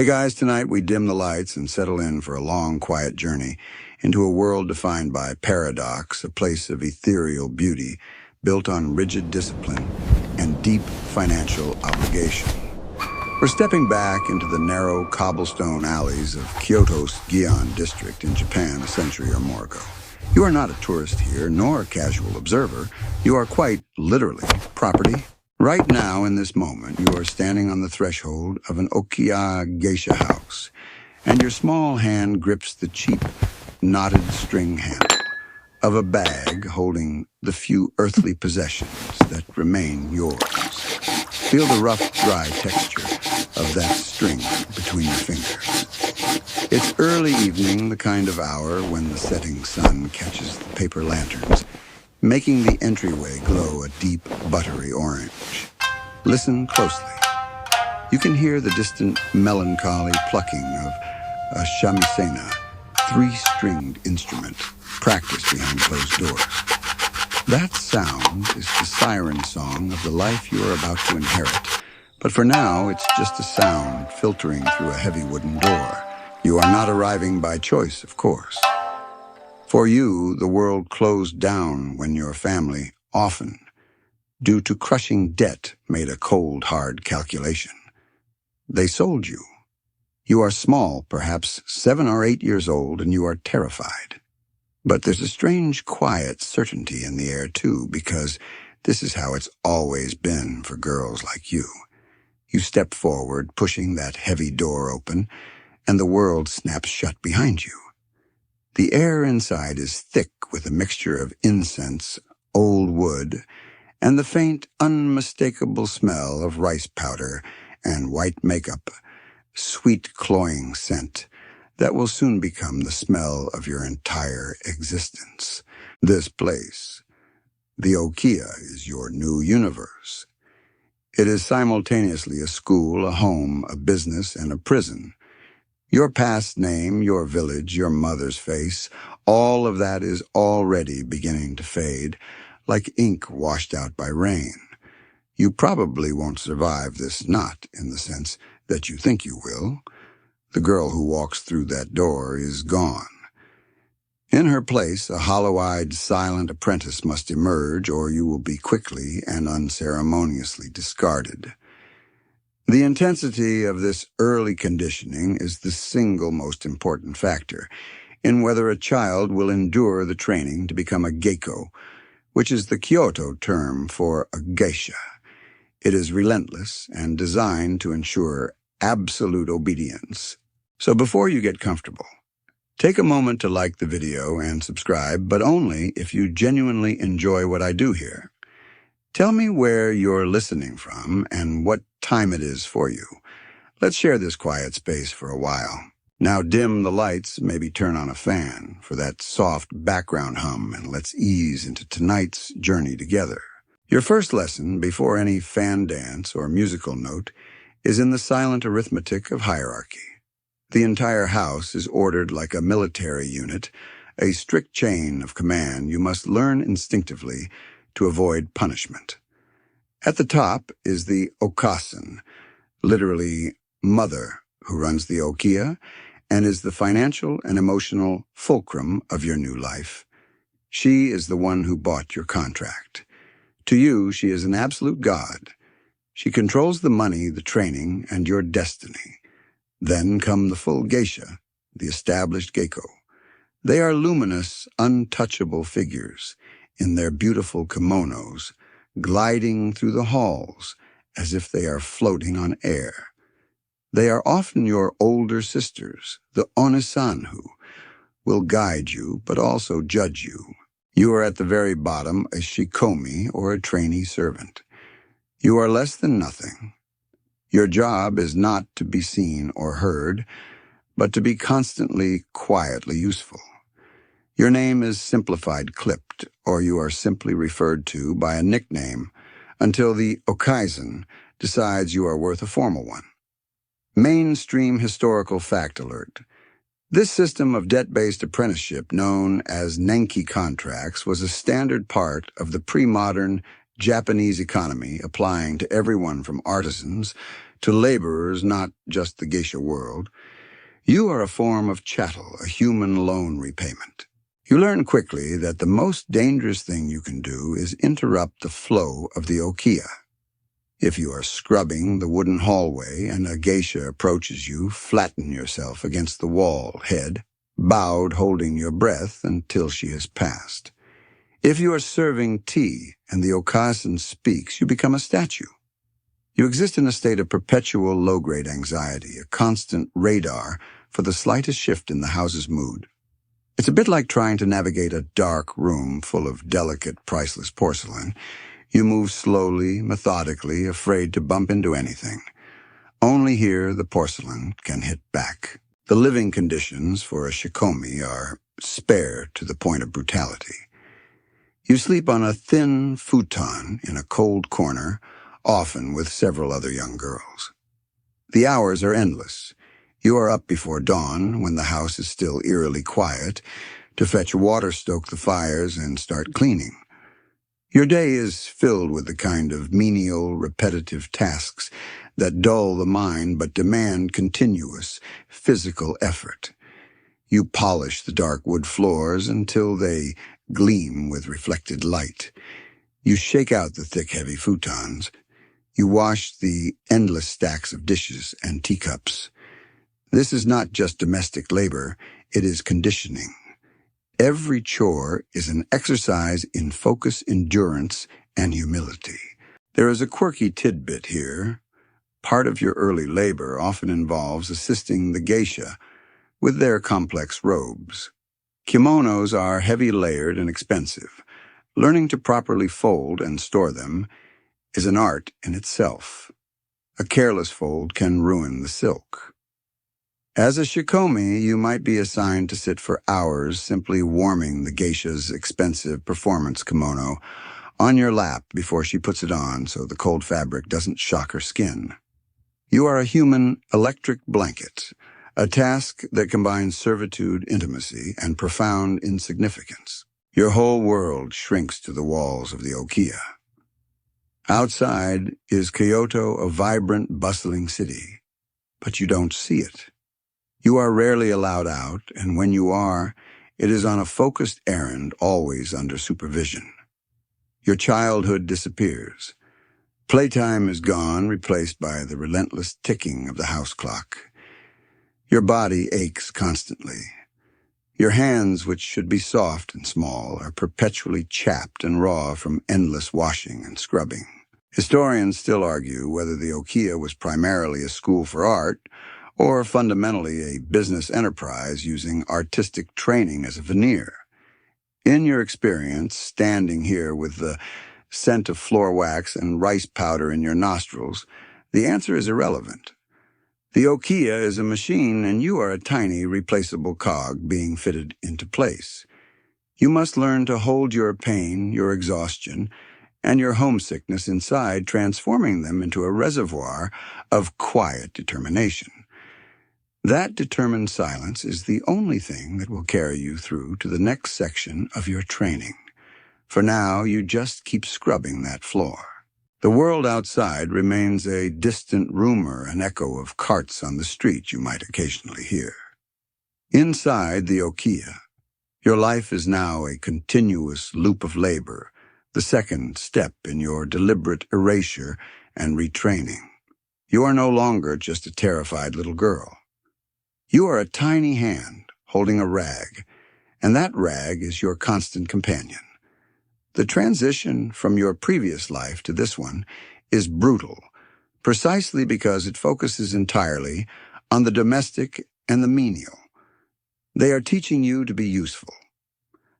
Hey guys, tonight we dim the lights and settle in for a long, quiet journey into a world defined by paradox, a place of ethereal beauty built on rigid discipline and deep financial obligation. We're stepping back into the narrow cobblestone alleys of Kyoto's Gion district in Japan a century or more ago. You are not a tourist here, nor a casual observer. You are quite literally property. Right now, in this moment, you are standing on the threshold of an Okiya Geisha house, and your small hand grips the cheap, knotted string handle of a bag holding the few earthly possessions that remain yours. Feel the rough, dry texture of that string between your fingers. It's early evening, the kind of hour when the setting sun catches the paper lanterns, making the entryway glow a deep, buttery orange. Listen closely. You can hear the distant, melancholy plucking of a shamisen, three-stringed instrument practiced behind closed doors. That sound is the siren song of the life you are about to inherit. But for now, it's just a sound filtering through a heavy wooden door. You are not arriving by choice, of course. For you, the world closed down when your family, often, due to crushing debt, made a cold, hard calculation. They sold you. You are small, perhaps 7 or 8 years old, and you are terrified. But there's a strange, quiet certainty in the air, too, because this is how it's always been for girls like you. You step forward, pushing that heavy door open, and the world snaps shut behind you. The air inside is thick with a mixture of incense, old wood, and the faint, unmistakable smell of rice powder and white makeup, sweet, cloying scent that will soon become the smell of your entire existence. This place, the Okiya, is your new universe. It is simultaneously a school, a home, a business, and a prison. Your past name, your village, your mother's face, all of that is already beginning to fade, like ink washed out by rain. You probably won't survive this, not in the sense that you think you will. The girl who walks through that door is gone. In her place, a hollow-eyed, silent apprentice must emerge, or you will be quickly and unceremoniously discarded. The intensity of this early conditioning is the single most important factor in whether a child will endure the training to become a geiko, which is the Kyoto term for a geisha. It is relentless and designed to ensure absolute obedience. So before you get comfortable, take a moment to like the video and subscribe, but only if you genuinely enjoy what I do here. Tell me where you're listening from and what time it is for you. Let's share this quiet space for a while. Now dim the lights, maybe turn on a fan for that soft background hum, and let's ease into tonight's journey together. Your first lesson, before any fan dance or musical note, is in the silent arithmetic of hierarchy. The entire house is ordered like a military unit, a strict chain of command you must learn instinctively to avoid punishment. At the top is the okasan, literally mother, who runs the Okiya and is the financial and emotional fulcrum of your new life. She is the one who bought your contract. To you, she is an absolute god. She controls the money, the training, and your destiny. Then come the full geisha, the established geiko. They are luminous, untouchable figures in their beautiful kimonos, gliding through the halls as if they are floating on air. They are often your older sisters, the onisan, who will guide you but also judge you. You are at the very bottom, a Shikomi or a trainee servant. You are less than nothing. Your job is not to be seen or heard, but to be constantly, quietly useful. Your name is simplified clipped, or you are simply referred to by a nickname until the Okaisen decides you are worth a formal one. Mainstream historical fact alert. This system of debt-based apprenticeship, known as Nenki contracts, was a standard part of the pre-modern Japanese economy, applying to everyone from artisans To laborers, not just the geisha world, you are a form of chattel, a human loan repayment. You learn quickly that the most dangerous thing you can do is interrupt the flow of the Okiya. If you are scrubbing the wooden hallway and a geisha approaches you, flatten yourself against the wall, head bowed, holding your breath until she has passed. If you are serving tea and the okasan speaks, you become a statue. You exist in a state of perpetual low-grade anxiety, a constant radar for the slightest shift in the house's mood. It's a bit like trying to navigate a dark room full of delicate, priceless porcelain. You move slowly, methodically, afraid to bump into anything. Only here the porcelain can hit back. The living conditions for a Shikomi are spare to the point of brutality. You sleep on a thin futon in a cold corner, often with several other young girls. The hours are endless. You are up before dawn, when the house is still eerily quiet, to fetch water, stoke the fires, and start cleaning. Your day is filled with the kind of menial, repetitive tasks that dull the mind but demand continuous physical effort. You polish the dark wood floors until they gleam with reflected light. You shake out the thick, heavy futons. You wash the endless stacks of dishes and teacups. This is not just domestic labor, it is conditioning. Every chore is an exercise in focus, endurance, and humility. There is a quirky tidbit here. Part of your early labor often involves assisting the geisha with their complex robes. Kimonos are heavy layered and expensive. Learning to properly fold and store them is an art in itself. A careless fold can ruin the silk. As a Shikomi, you might be assigned to sit for hours simply warming the geisha's expensive performance kimono on your lap before she puts it on so the cold fabric doesn't shock her skin. You are a human electric blanket, a task that combines servitude, intimacy, and profound insignificance. Your whole world shrinks to the walls of the Okiya. Outside is Kyoto, a vibrant, bustling city, but you don't see it. You are rarely allowed out, and when you are, it is on a focused errand, always under supervision. Your childhood disappears. Playtime is gone, replaced by the relentless ticking of the house clock. Your body aches constantly. Your hands, which should be soft and small, are perpetually chapped and raw from endless washing and scrubbing. Historians still argue whether the Okiya was primarily a school for art, or fundamentally a business enterprise using artistic training as a veneer. In your experience, standing here with the scent of floor wax and rice powder in your nostrils, the answer is irrelevant. The Okiya is a machine, and you are a tiny, replaceable cog being fitted into place. You must learn to hold your pain, your exhaustion, and your homesickness inside, transforming them into a reservoir of quiet determination. That determined silence is the only thing that will carry you through to the next section of your training. For now, you just keep scrubbing that floor. The world outside remains a distant rumor, an echo of carts on the street you might occasionally hear. Inside the Okiya, your life is now a continuous loop of labor, the second step in your deliberate erasure and retraining. You are no longer just a terrified little girl. You are a tiny hand holding a rag, and that rag is your constant companion. The transition from your previous life to this one is brutal, precisely because it focuses entirely on the domestic and the menial. They are teaching you to be useful,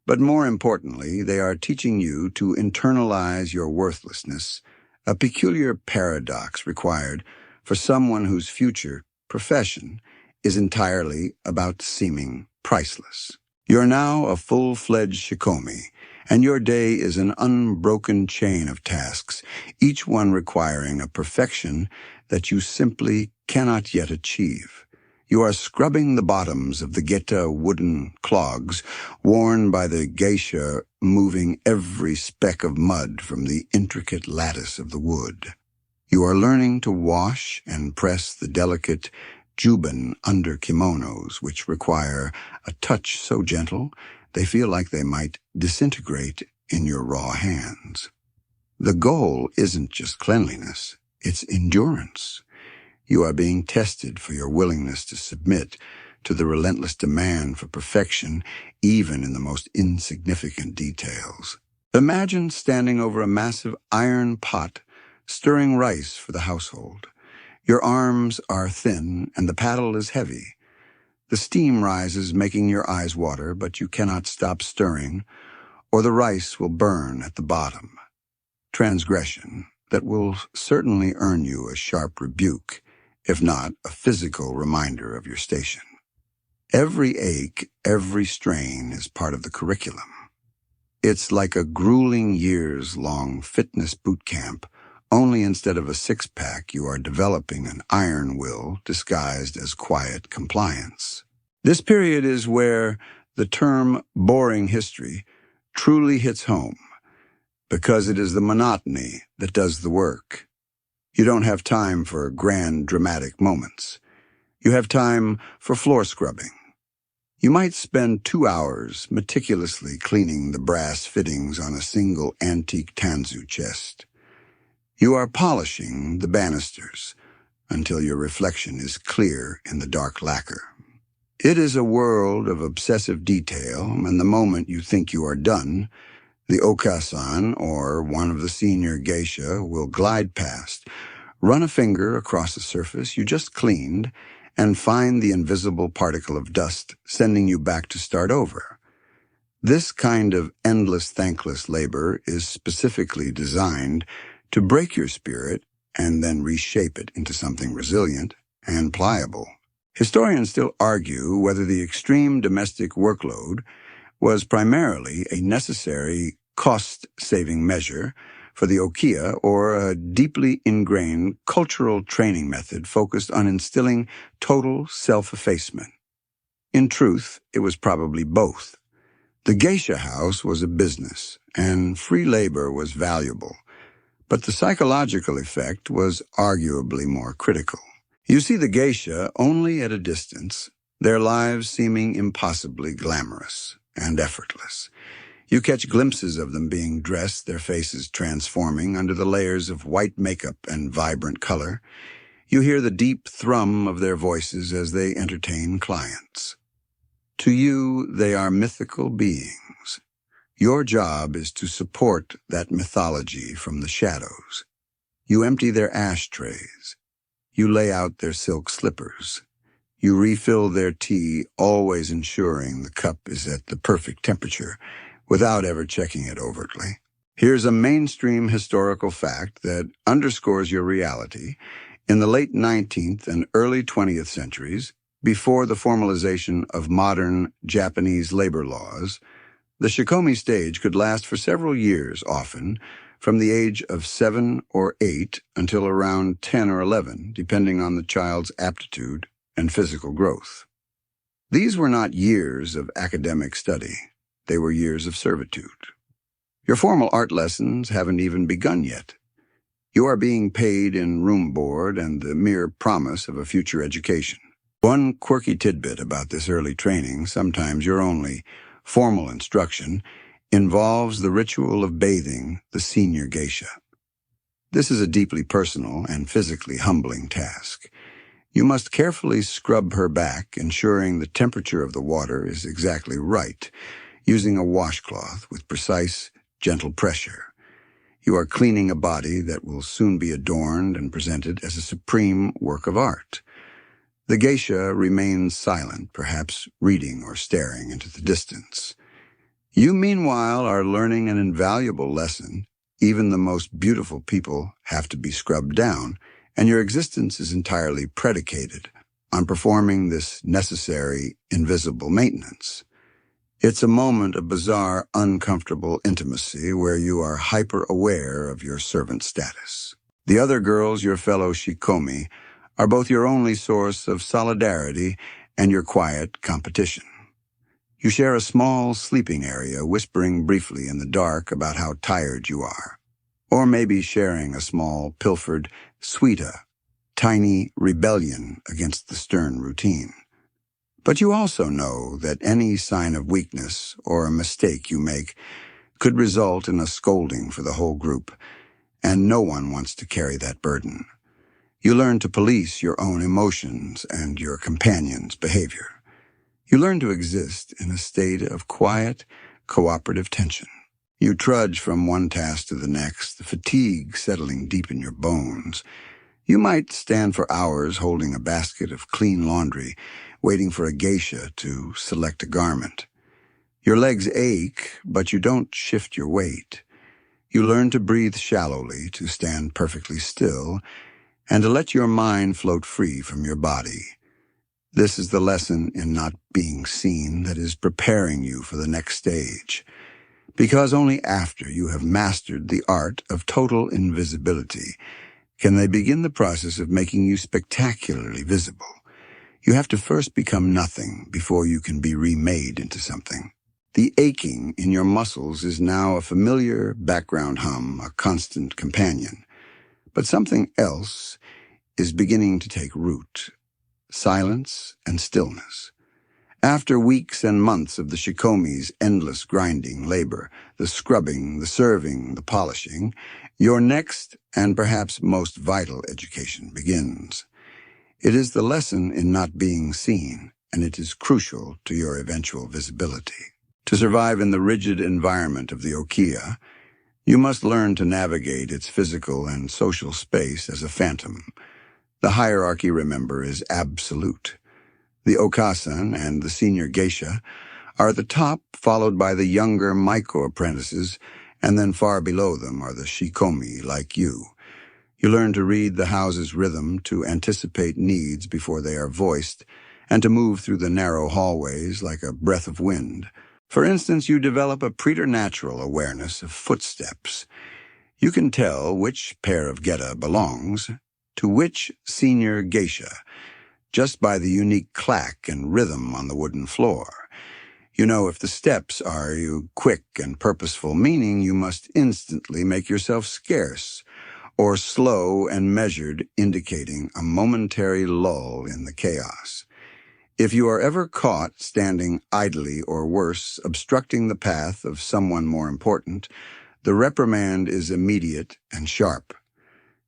but more importantly, they are teaching you to internalize your worthlessness, a peculiar paradox required for someone whose future profession is entirely about seeming priceless. You're now a full-fledged Shikomi, and your day is an unbroken chain of tasks, each one requiring a perfection that you simply cannot yet achieve. You are scrubbing the bottoms of the geta wooden clogs worn by the geisha, moving every speck of mud from the intricate lattice of the wood. You are learning to wash and press the delicate juban under kimonos, which require a touch so gentle they feel like they might disintegrate in your raw hands. The goal isn't just cleanliness, it's endurance. You are being tested for your willingness to submit to the relentless demand for perfection, even in the most insignificant details. Imagine standing over a massive iron pot, stirring rice for the household. Your arms are thin and the paddle is heavy. The steam rises, making your eyes water, but you cannot stop stirring, or the rice will burn at the bottom. Transgression that will certainly earn you a sharp rebuke, if not a physical reminder of your station. Every ache, every strain is part of the curriculum. It's like a grueling years-long fitness boot camp, only instead of a six-pack you are developing an iron will disguised as quiet compliance. This period is where the term boring history truly hits home, because it is the monotony that does the work. You don't have time for grand dramatic moments. You have time for floor scrubbing. You might spend 2 hours meticulously cleaning the brass fittings on a single antique tanzu chest. You are polishing the banisters until your reflection is clear in the dark lacquer. It is a world of obsessive detail, and the moment you think you are done, the Okiya-san, or one of the senior geisha, will glide past, run a finger across the surface you just cleaned, and find the invisible particle of dust, sending you back to start over. This kind of endless, thankless labor is specifically designed to break your spirit and then reshape it into something resilient and pliable. Historians still argue whether the extreme domestic workload was primarily a necessary cost-saving measure for the Okiya or a deeply ingrained cultural training method focused on instilling total self-effacement. In truth, it was probably both. The geisha house was a business, and free labor was valuable, but the psychological effect was arguably more critical. You see the geisha only at a distance, their lives seeming impossibly glamorous and effortless. You catch glimpses of them being dressed, their faces transforming under the layers of white makeup and vibrant color. You hear the deep thrum of their voices as they entertain clients. To you, they are mythical beings. Your job is to support that mythology from the shadows. You empty their ashtrays. You lay out their silk slippers. You refill their tea, always ensuring the cup is at the perfect temperature, without ever checking it overtly. Here's a mainstream historical fact that underscores your reality. In the late 19th and early 20th centuries, before the formalization of modern Japanese labor laws, the Shikomi stage could last for several years, often from the age of 7 or 8 until around 10 or 11, depending on the child's aptitude and physical growth. These were not years of academic study. They were years of servitude. Your formal art lessons haven't even begun yet. You are being paid in room board and the mere promise of a future education. One quirky tidbit about this early training, sometimes your only formal instruction, involves the ritual of bathing the senior geisha. This is a deeply personal and physically humbling task. You must carefully scrub her back, ensuring the temperature of the water is exactly right, using a washcloth with precise, gentle pressure. You are cleaning a body that will soon be adorned and presented as a supreme work of art. The geisha remains silent, perhaps reading or staring into the distance. You, meanwhile, are learning an invaluable lesson. Even the most beautiful people have to be scrubbed down, and your existence is entirely predicated on performing this necessary, invisible maintenance. It's a moment of bizarre, uncomfortable intimacy where you are hyper-aware of your servant status. The other girls, your fellow Shikomi, are both your only source of solidarity and your quiet competition. You share a small sleeping area, whispering briefly in the dark about how tired you are. Or maybe sharing a small, pilfered suita, tiny rebellion against the stern routine. But you also know that any sign of weakness or a mistake you make could result in a scolding for the whole group, and no one wants to carry that burden. You learn to police your own emotions and your companion's behavior. You learn to exist in a state of quiet, cooperative tension. You trudge from one task to the next, the fatigue settling deep in your bones. You might stand for hours holding a basket of clean laundry, waiting for a geisha to select a garment. Your legs ache, but you don't shift your weight. You learn to breathe shallowly, to stand perfectly still, and to let your mind float free from your body. This is the lesson in not being seen that is preparing you for the next stage. Because only after you have mastered the art of total invisibility can they begin the process of making you spectacularly visible. You have to first become nothing before you can be remade into something. The aching in your muscles is now a familiar background hum, a constant companion. But something else is beginning to take root: silence and stillness. After weeks and months of the Shikomi's endless grinding labor, the scrubbing, the serving, the polishing, your next and perhaps most vital education begins. It is the lesson in not being seen, and it is crucial to your eventual visibility. To survive in the rigid environment of the Okiya, you must learn to navigate its physical and social space as a phantom. The hierarchy, remember, is absolute. The Okasan and the senior geisha are at the top, followed by the younger Maiko apprentices, and then far below them are the Shikomi, like you. You learn to read the house's rhythm, to anticipate needs before they are voiced, and to move through the narrow hallways like a breath of wind. For instance, you develop a preternatural awareness of footsteps. You can tell which pair of geta belongs to which senior geisha, just by the unique clack and rhythm on the wooden floor. You know if the steps are quick and purposeful, meaning you must instantly make yourself scarce, or slow and measured, indicating a momentary lull in the chaos. If you are ever caught standing idly or worse, obstructing the path of someone more important, the reprimand is immediate and sharp.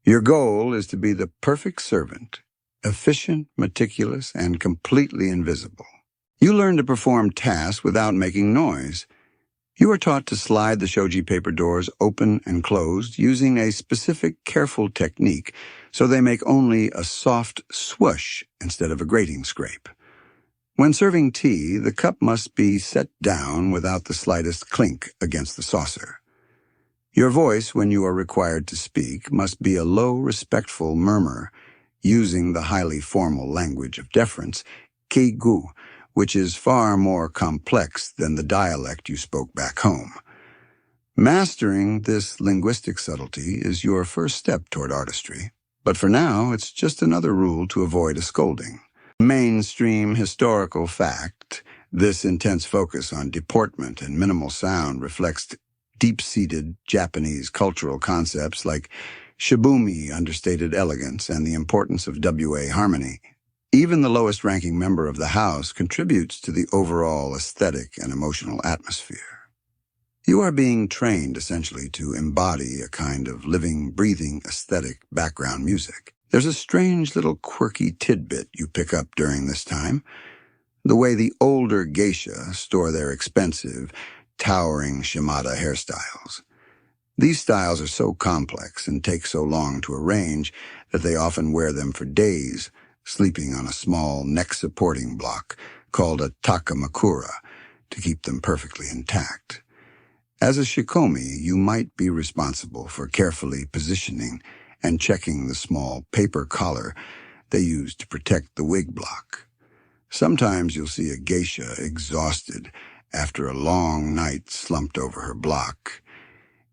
Your goal is to be the perfect servant, efficient, meticulous, and completely invisible. You learn to perform tasks without making noise. You are taught to slide the shoji paper doors open and closed using a specific, careful technique so they make only a soft swoosh instead of a grating scrape. When serving tea, the cup must be set down without the slightest clink against the saucer. Your voice, when you are required to speak, must be a low, respectful murmur, using the highly formal language of deference, keigu, which is far more complex than the dialect you spoke back home. Mastering this linguistic subtlety is your first step toward artistry, but for now it's just another rule to avoid a scolding. Mainstream historical fact, this intense focus on deportment and minimal sound reflects deep-seated Japanese cultural concepts like shibumi, understated elegance, and the importance of WA harmony. Even the lowest-ranking member of the house contributes to the overall aesthetic and emotional atmosphere. You are being trained, essentially, to embody a kind of living, breathing, aesthetic background music. There's a strange little quirky tidbit you pick up during this time: the way the older geisha store their expensive, towering shimada hairstyles. These styles are so complex and take so long to arrange that they often wear them for days, sleeping on a small neck-supporting block called a takamakura to keep them perfectly intact. As a shikomi, you might be responsible for carefully positioning and checking the small paper collar they use to protect the wig block. Sometimes you'll see a geisha exhausted after a long night slumped over her block.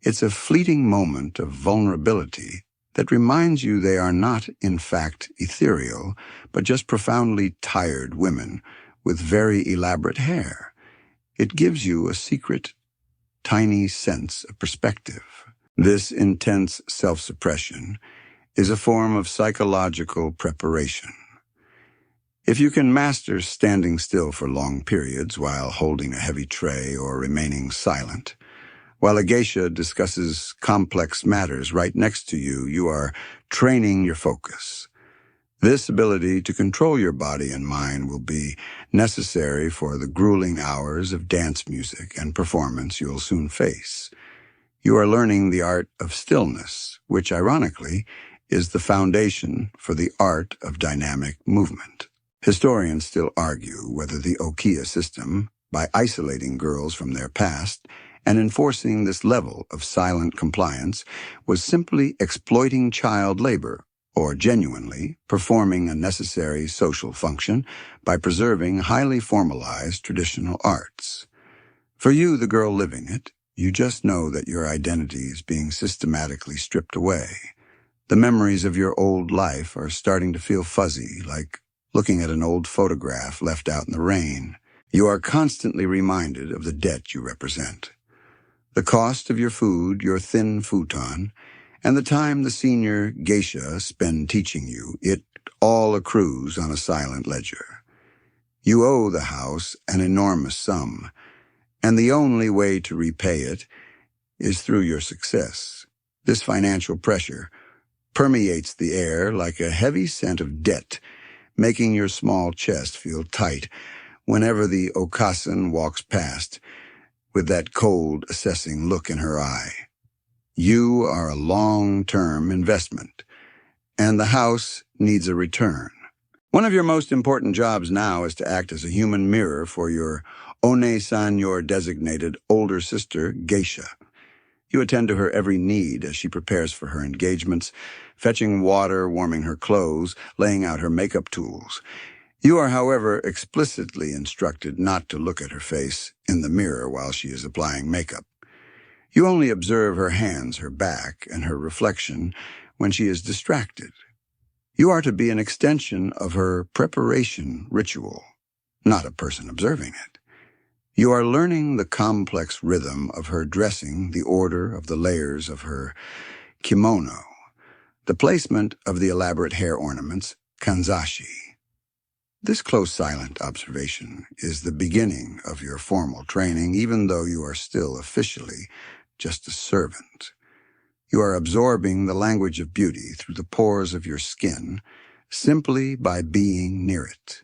It's a fleeting moment of vulnerability that reminds you they are not, in fact, ethereal, but just profoundly tired women with very elaborate hair. It gives you a secret, tiny sense of perspective. This intense self-suppression is a form of psychological preparation. If you can master standing still for long periods while holding a heavy tray or remaining silent, while a geisha discusses complex matters right next to you, you are training your focus. This ability to control your body and mind will be necessary for the grueling hours of dance music and performance you'll soon face. You are learning the art of stillness, which ironically is the foundation for the art of dynamic movement. Historians still argue whether the Okiya system, by isolating girls from their past and enforcing this level of silent compliance, was simply exploiting child labor or genuinely performing a necessary social function by preserving highly formalized traditional arts. For you, the girl living it, you just know that your identity is being systematically stripped away. The memories of your old life are starting to feel fuzzy, like looking at an old photograph left out in the rain. You are constantly reminded of the debt you represent. The cost of your food, your thin futon, and the time the senior geisha spend teaching you, it all accrues on a silent ledger. You owe the house an enormous sum, and the only way to repay it is through your success. This financial pressure permeates the air like a heavy scent of debt, making your small chest feel tight whenever the okasan walks past with that cold, assessing look in her eye. You are a long-term investment, and the house needs a return. One of your most important jobs now is to act as a human mirror for your one-san, your designated older sister, Geisha. You attend to her every need as she prepares for her engagements, fetching water, warming her clothes, laying out her makeup tools. You are, however, explicitly instructed not to look at her face in the mirror while she is applying makeup. You only observe her hands, her back, and her reflection when she is distracted. You are to be an extension of her preparation ritual, not a person observing it. You are learning the complex rhythm of her dressing, the order of the layers of her kimono, the placement of the elaborate hair ornaments, kanzashi. This close, silent observation is the beginning of your formal training, even though you are still officially just a servant. You are absorbing the language of beauty through the pores of your skin simply by being near it.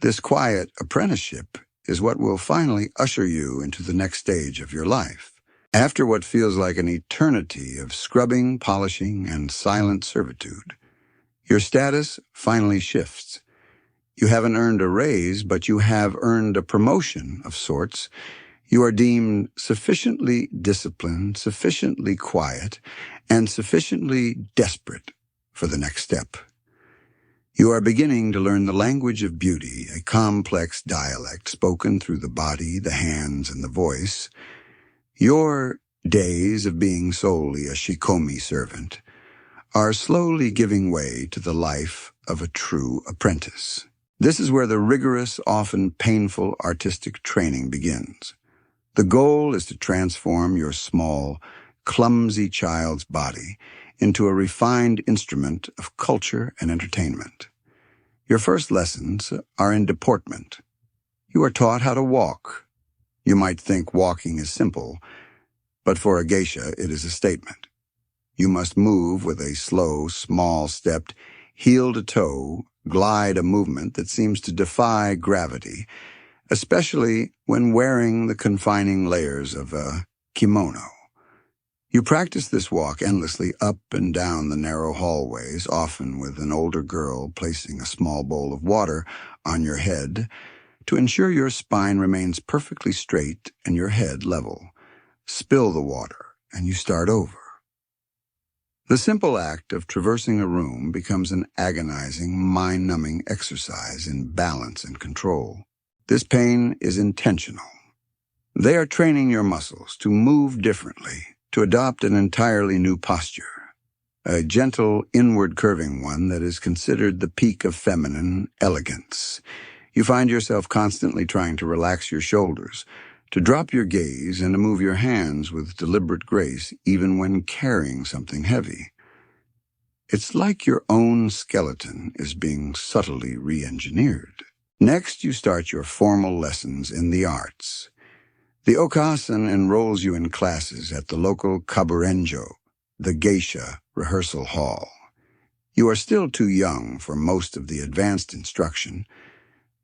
This quiet apprenticeship is what will finally usher you into the next stage of your life. After what feels like an eternity of scrubbing, polishing, and silent servitude, your status finally shifts. You haven't earned a raise, but you have earned a promotion of sorts. You are deemed sufficiently disciplined, sufficiently quiet, and sufficiently desperate for the next step. You are beginning to learn the language of beauty, a complex dialect spoken through the body, the hands, and the voice. Your days of being solely a Shikomi servant are slowly giving way to the life of a true apprentice. This is where the rigorous, often painful artistic training begins. The goal is to transform your small, clumsy child's body into a refined instrument of culture and entertainment. Your first lessons are in deportment. You are taught how to walk. You might think walking is simple, but for a geisha it is a statement. You must move with a slow, small-stepped, heel-to-toe, glide a movement that seems to defy gravity, especially when wearing the confining layers of a kimono. You practice this walk endlessly up and down the narrow hallways, often with an older girl placing a small bowl of water on your head to ensure your spine remains perfectly straight and your head level. Spill the water, and you start over. The simple act of traversing a room becomes an agonizing, mind-numbing exercise in balance and control. This pain is intentional. They are training your muscles to move differently, to adopt an entirely new posture, a gentle, inward curving one that is considered the peak of feminine elegance. You find yourself constantly trying to relax your shoulders, to drop your gaze and to move your hands with deliberate grace even when carrying something heavy. It's like your own skeleton is being subtly re-engineered. Next, you start your formal lessons in the arts. The Okasan enrolls you in classes at the local kaburenjo, the Geisha rehearsal hall. You are still too young for most of the advanced instruction,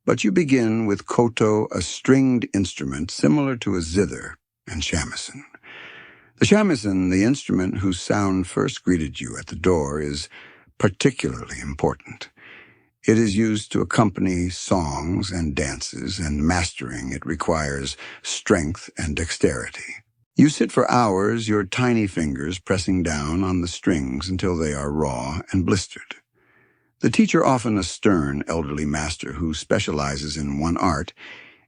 but you begin with koto, a stringed instrument similar to a zither, and shamisen. The shamisen, the instrument whose sound first greeted you at the door, is particularly important. It is used to accompany songs and dances, and mastering it requires strength and dexterity. You sit for hours, your tiny fingers pressing down on the strings until they are raw and blistered. The teacher, often a stern elderly master who specializes in one art,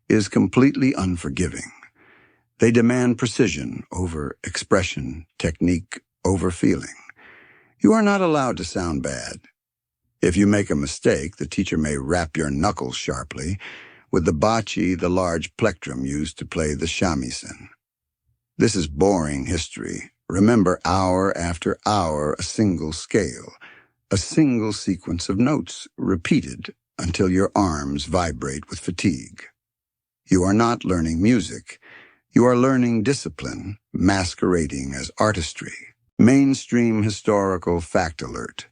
is completely unforgiving. They demand precision over expression, technique over feeling. You are not allowed to sound bad. If you make a mistake, the teacher may rap your knuckles sharply with the bachi, the large plectrum used to play the shamisen. This is boring history. Remember, hour after hour, a single scale, a single sequence of notes, repeated until your arms vibrate with fatigue. You are not learning music. You are learning discipline, masquerading as artistry. Mainstream historical fact alert.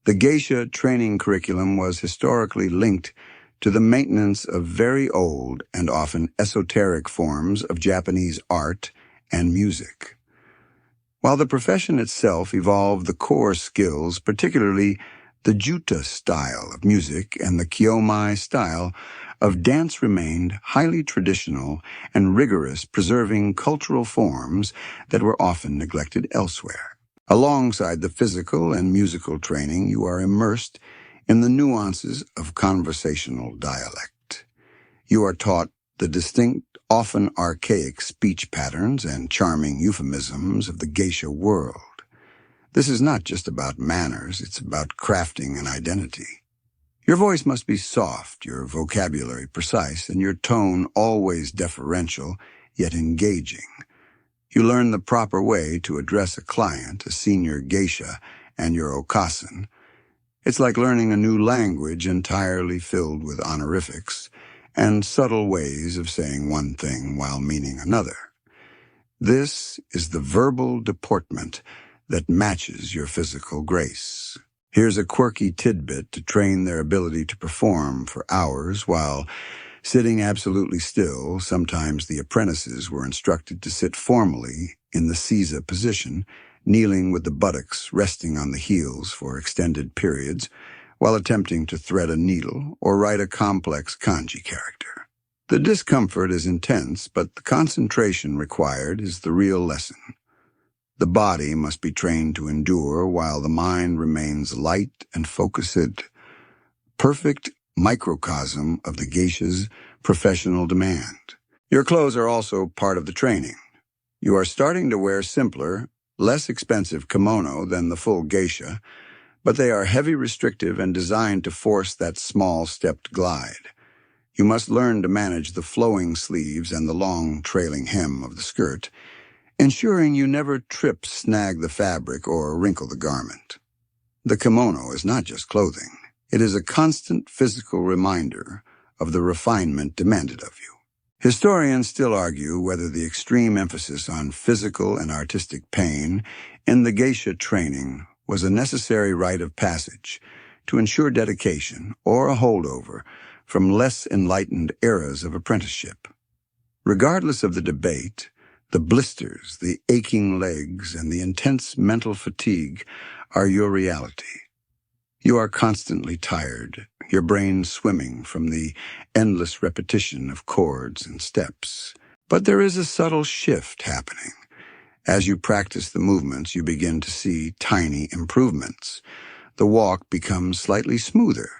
The geisha training curriculum was historically linked to the maintenance of very old and often esoteric forms of Japanese art and music. While the profession itself evolved the core skills, particularly the juta style of music and the kyomai style of dance, remained highly traditional and rigorous, preserving cultural forms that were often neglected elsewhere. Alongside the physical and musical training, you are immersed in the nuances of conversational dialect. You are taught the distinct, often archaic speech patterns and charming euphemisms of the geisha world. This is not just about manners, it's about crafting an identity. Your voice must be soft, your vocabulary precise, and your tone always deferential, yet engaging. You learn the proper way to address a client, a senior geisha, and your okasan. It's like learning a new language entirely filled with honorifics and subtle ways of saying one thing while meaning another. This is the verbal deportment that matches your physical grace. Here's a quirky tidbit to train their ability to perform for hours while sitting absolutely still. Sometimes the apprentices were instructed to sit formally in the seiza position, kneeling with the buttocks resting on the heels for extended periods, while attempting to thread a needle or write a complex kanji character. The discomfort is intense, but the concentration required is the real lesson. The body must be trained to endure while the mind remains light and focused. Perfect microcosm of the geisha's professional demand. Your clothes are also part of the training. You are starting to wear simpler, less expensive kimono than the full geisha, but they are heavy, restrictive, and designed to force that small stepped glide. You must learn to manage the flowing sleeves and the long trailing hem of the skirt, ensuring you never trip, snag the fabric, or wrinkle the garment. The kimono is not just clothing. It is a constant physical reminder of the refinement demanded of you. Historians still argue whether the extreme emphasis on physical and artistic pain in the geisha training was a necessary rite of passage to ensure dedication or a holdover from less enlightened eras of apprenticeship. Regardless of the debate, the blisters, the aching legs, and the intense mental fatigue are your reality. You are constantly tired, your brain swimming from the endless repetition of chords and steps. But there is a subtle shift happening. As you practice the movements, you begin to see tiny improvements. The walk becomes slightly smoother.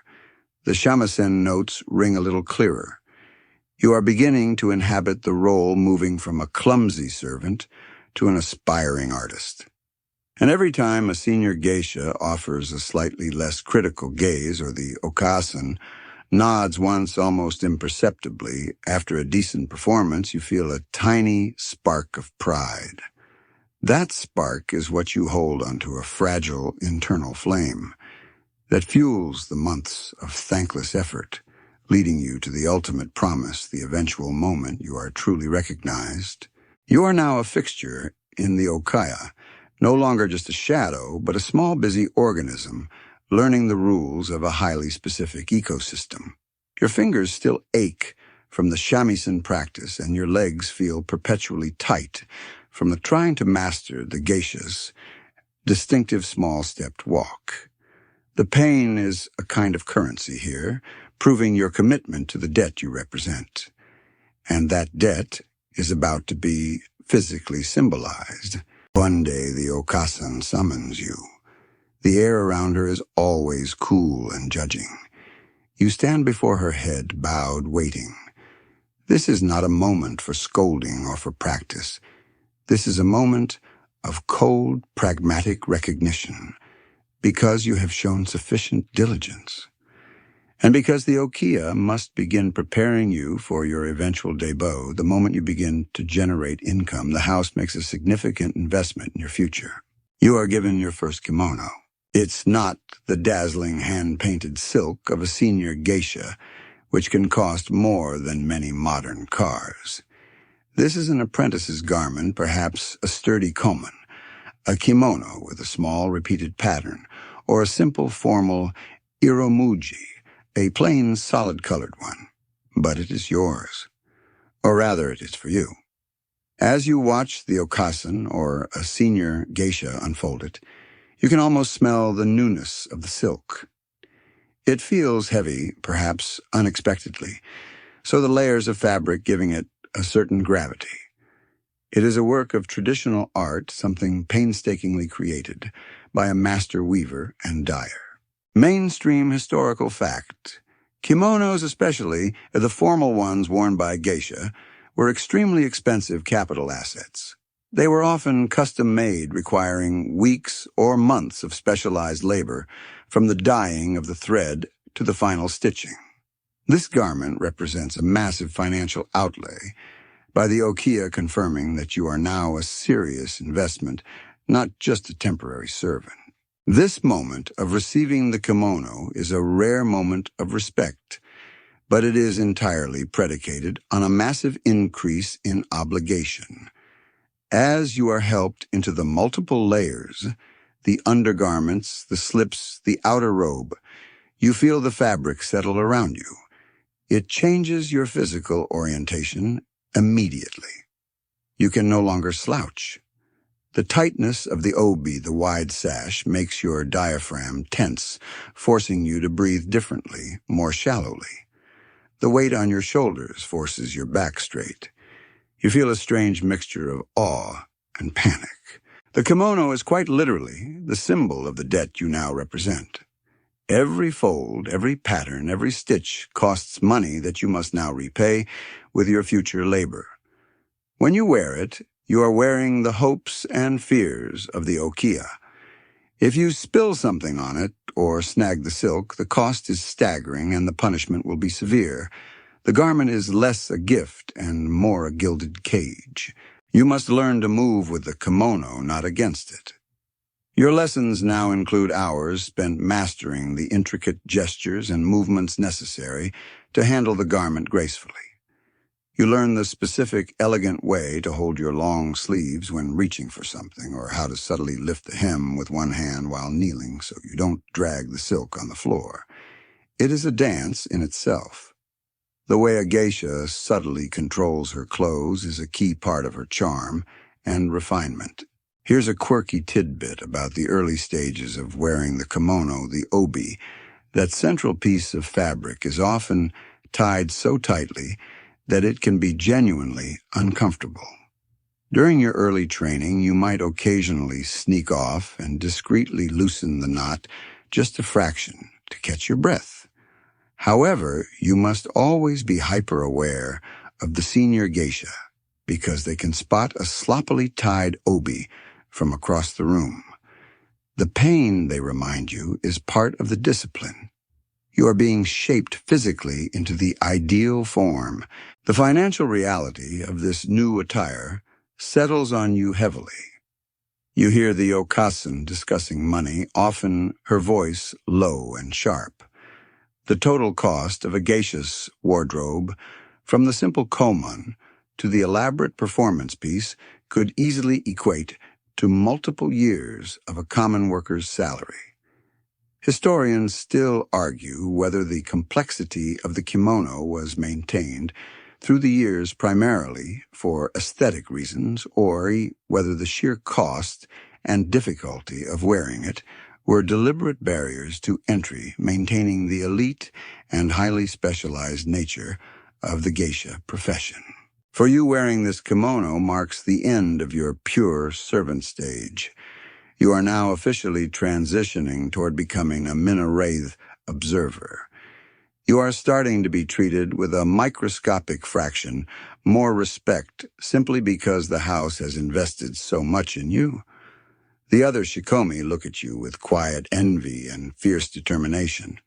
The shamisen notes ring a little clearer. You are beginning to inhabit the role, moving from a clumsy servant to an aspiring artist. And every time a senior geisha offers a slightly less critical gaze, or the okasan nods once almost imperceptibly. After a decent performance, you feel a tiny spark of pride. That spark is what you hold onto a fragile internal flame that fuels the months of thankless effort, leading you to the ultimate promise, the eventual moment you are truly recognized. You are now a fixture in the Okiya, no longer just a shadow, but a small busy organism, learning the rules of a highly specific ecosystem. Your fingers still ache from the shamisen practice, and your legs feel perpetually tight from the trying to master the Geisha's distinctive small-stepped walk. The pain is a kind of currency here, proving your commitment to the debt you represent. And that debt is about to be physically symbolized. One day the Okasan summons you. The air around her is always cool and judging. You stand before her head, bowed, waiting. This is not a moment for scolding or for practice. This is a moment of cold, pragmatic recognition, because you have shown sufficient diligence. And because the Okiya must begin preparing you for your eventual debut, the moment you begin to generate income, the house makes a significant investment in your future. You are given your first kimono. It's not the dazzling hand-painted silk of a senior geisha, which can cost more than many modern cars. This is an apprentice's garment, perhaps a sturdy koman, a kimono with a small repeated pattern, or a simple formal iromuji, a plain solid-colored one. But it is yours. Or rather, it is for you. As you watch the okasan, or a senior geisha, unfold it, you can almost smell the newness of the silk. It feels heavy, perhaps unexpectedly, so the layers of fabric giving it a certain gravity. It is a work of traditional art, something painstakingly created by a master weaver and dyer. Mainstream historical fact: kimonos, especially the formal ones worn by geisha, were extremely expensive capital assets. They were often custom-made, requiring weeks or months of specialized labor, from the dyeing of the thread to the final stitching. This garment represents a massive financial outlay, by the Okiya confirming that you are now a serious investment, not just a temporary servant. This moment of receiving the kimono is a rare moment of respect, but it is entirely predicated on a massive increase in obligation. As you are helped into the multiple layers, the undergarments, the slips, the outer robe, you feel the fabric settle around you. It changes your physical orientation immediately. You can no longer slouch. The tightness of the obi, the wide sash, makes your diaphragm tense, forcing you to breathe differently, more shallowly. The weight on your shoulders forces your back straight. You feel a strange mixture of awe and panic. The kimono is quite literally the symbol of the debt you now represent. Every fold, every pattern, every stitch costs money that you must now repay with your future labor. When you wear it, you are wearing the hopes and fears of the Okiya. If you spill something on it or snag the silk, the cost is staggering and the punishment will be severe. The garment is less a gift and more a gilded cage. You must learn to move with the kimono, not against it. Your lessons now include hours spent mastering the intricate gestures and movements necessary to handle the garment gracefully. You learn the specific, elegant way to hold your long sleeves when reaching for something, or how to subtly lift the hem with one hand while kneeling so you don't drag the silk on the floor. It is a dance in itself. The way a geisha subtly controls her clothes is a key part of her charm and refinement. Here's a quirky tidbit about the early stages of wearing the kimono, the obi. That central piece of fabric is often tied so tightly that it can be genuinely uncomfortable. During your early training, you might occasionally sneak off and discreetly loosen the knot just a fraction to catch your breath. However, you must always be hyper-aware of the senior geisha, because they can spot a sloppily tied obi from across the room. The pain, they remind you, is part of the discipline. You are being shaped physically into the ideal form. The financial reality of this new attire settles on you heavily. You hear the okasan discussing money, often her voice low and sharp. The total cost of a geisha's wardrobe, from the simple komon to the elaborate performance piece, could easily equate to multiple years of a common worker's salary. Historians still argue whether the complexity of the kimono was maintained through the years primarily for aesthetic reasons, or whether the sheer cost and difficulty of wearing it were deliberate barriers to entry, maintaining the elite and highly specialized nature of the geisha profession. For you, wearing this kimono marks the end of your pure servant stage. You are now officially transitioning toward becoming a Minarai observer. You are starting to be treated with a microscopic fraction more respect simply because the house has invested so much in you. The other Shikomi look at you with quiet envy and fierce determination.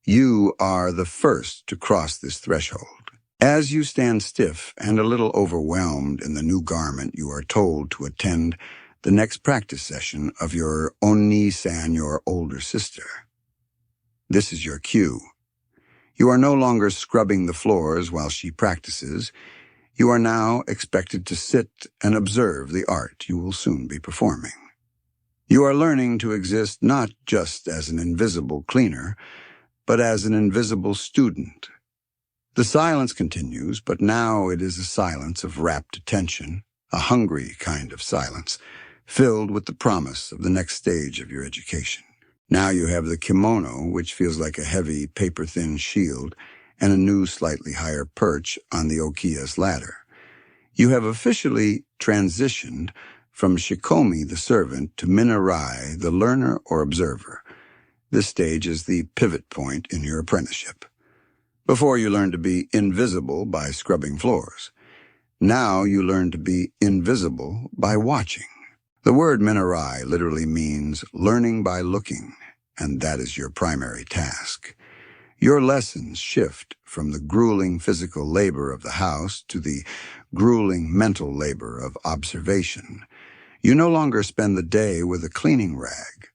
You are the first to cross this threshold. As you stand stiff and a little overwhelmed in the new garment, you are told to attend the next practice session of your Oni-san, your older sister. This is your cue. You are no longer scrubbing the floors while she practices. You are now expected to sit and observe the art you will soon be performing. You are learning to exist not just as an invisible cleaner, but as an invisible student. The silence continues, but now it is a silence of rapt attention, a hungry kind of silence, filled with the promise of the next stage of your education. Now you have the kimono, which feels like a heavy, paper-thin shield, and a new, slightly higher perch on the Okiya's ladder. You have officially transitioned from Shikomi, the servant, to Minarai, the learner or observer. This stage is the pivot point in your apprenticeship. Before, you learned to be invisible by scrubbing floors. Now you learn to be invisible by watching. The word Minarai literally means learning by looking, and that is your primary task. Your lessons shift from the grueling physical labor of the house to the grueling mental labor of observation. You no longer spend the day with a cleaning rag.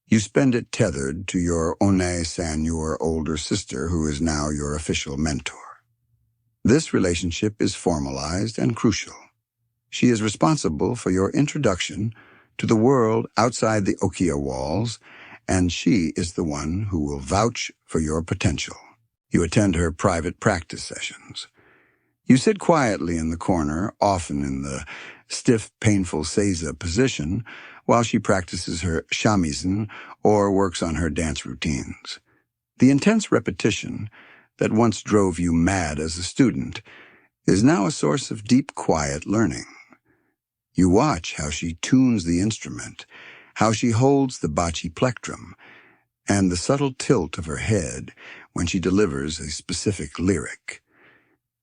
You spend it tethered to your One-san, your older sister, who is now your official mentor. This relationship is formalized and crucial. She is responsible for your introduction to the world outside the Okiya walls, and she is the one who will vouch for your potential. You attend her private practice sessions. You sit quietly in the corner, often in the stiff, painful seiza position, while she practices her shamisen or works on her dance routines. The intense repetition that once drove you mad as a student is now a source of deep, quiet learning. You watch how she tunes the instrument, how she holds the bachi plectrum, and the subtle tilt of her head when she delivers a specific lyric.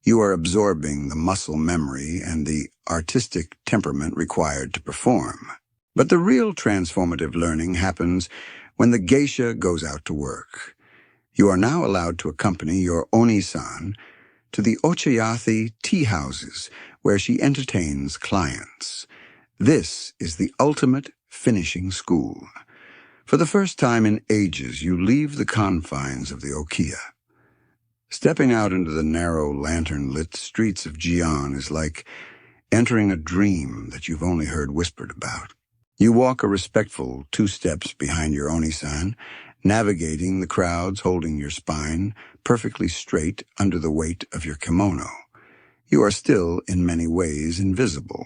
You are absorbing the muscle memory and the artistic temperament required to perform. But the real transformative learning happens when the geisha goes out to work. You are now allowed to accompany your Oni-san to the ochayathi tea houses where she entertains clients. This is the ultimate finishing school. For the first time in ages, you leave the confines of the Okiya. Stepping out into the narrow, lantern-lit streets of Gion is like entering a dream that you've only heard whispered about. You walk a respectful 2 steps behind your Oni-san, navigating the crowds, holding your spine perfectly straight under the weight of your kimono. You are still, in many ways, invisible.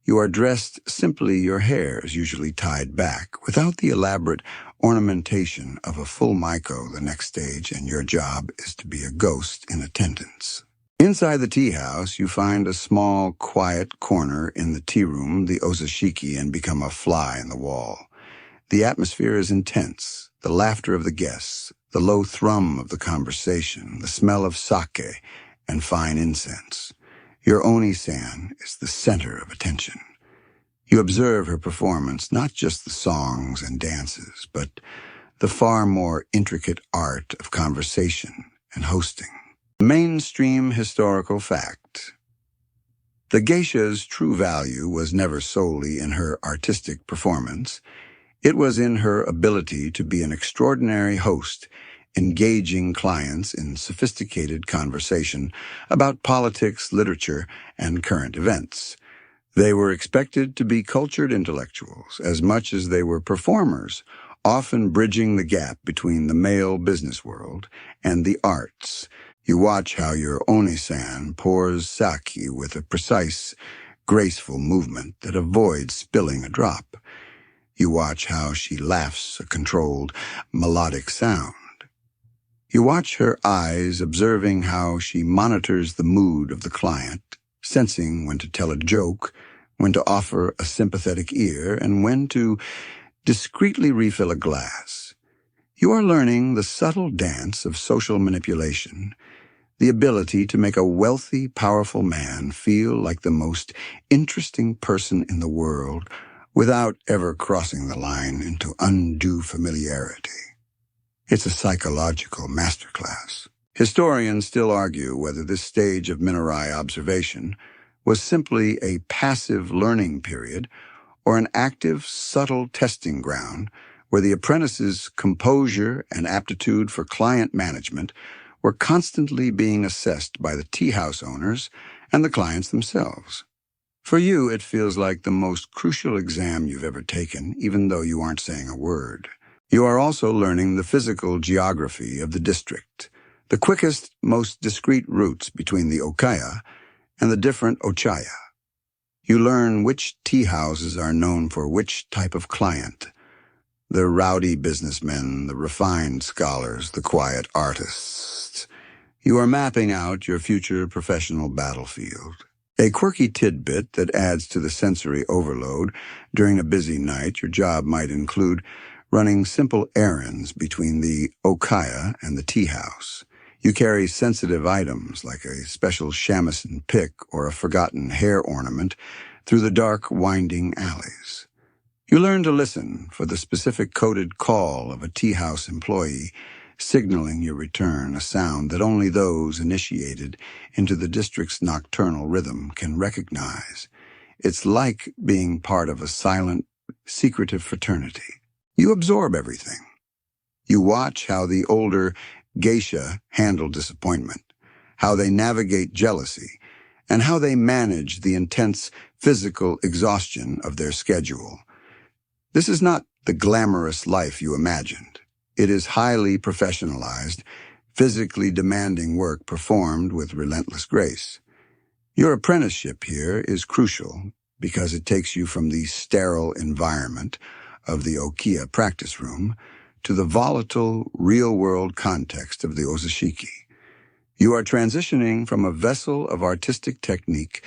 You are dressed simply, your hair is usually tied back, without the elaborate ornamentation of a full Maiko the next stage, and your job is to be a ghost in attendance. Inside the tea house, you find a small, quiet corner in the tea room, the ozashiki, and become a fly in the wall. The atmosphere is intense, the laughter of the guests, the low thrum of the conversation, the smell of sake and fine incense. Your Oni-san is the center of attention. You observe her performance, not just the songs and dances, but the far more intricate art of conversation and hosting. Mainstream historical fact. The geisha's true value was never solely in her artistic performance. It was in her ability to be an extraordinary host, engaging clients in sophisticated conversation about politics, literature, and current events. They were expected to be cultured intellectuals as much as they were performers, often bridging the gap between the male business world and the arts. You watch how your Oni-san pours sake with a precise, graceful movement that avoids spilling a drop. You watch how she laughs a controlled, melodic sound. You watch her eyes observing how she monitors the mood of the client, sensing when to tell a joke, when to offer a sympathetic ear, and when to discreetly refill a glass. You are learning the subtle dance of social manipulation, the ability to make a wealthy, powerful man feel like the most interesting person in the world without ever crossing the line into undue familiarity. It's a psychological masterclass. Historians still argue whether this stage of Minarai observation was simply a passive learning period or an active, subtle testing ground where the apprentice's composure and aptitude for client management were constantly being assessed by the tea house owners and the clients themselves. For you, it feels like the most crucial exam you've ever taken, even though you aren't saying a word. You are also learning the physical geography of the district, the quickest, most discreet routes between the Okiya and the different Ochaya. You learn which tea houses are known for which type of client: the rowdy businessmen, the refined scholars, the quiet artists. You are mapping out your future professional battlefield. A quirky tidbit that adds to the sensory overload during a busy night, your job might include running simple errands between the Okiya and the tea house. You carry sensitive items like a special shamisen pick or a forgotten hair ornament through the dark, winding alleys. You learn to listen for the specific coded call of a tea house employee, signaling your return, a sound that only those initiated into the district's nocturnal rhythm can recognize. It's like being part of a silent, secretive fraternity. You absorb everything. You watch how the older geisha handle disappointment, how they navigate jealousy, and how they manage the intense physical exhaustion of their schedule. This is not the glamorous life you imagined. It is highly professionalized, physically demanding work performed with relentless grace. Your apprenticeship here is crucial because it takes you from the sterile environment of the Okiya practice room to the volatile, real-world context of the Ozashiki. You are transitioning from a vessel of artistic technique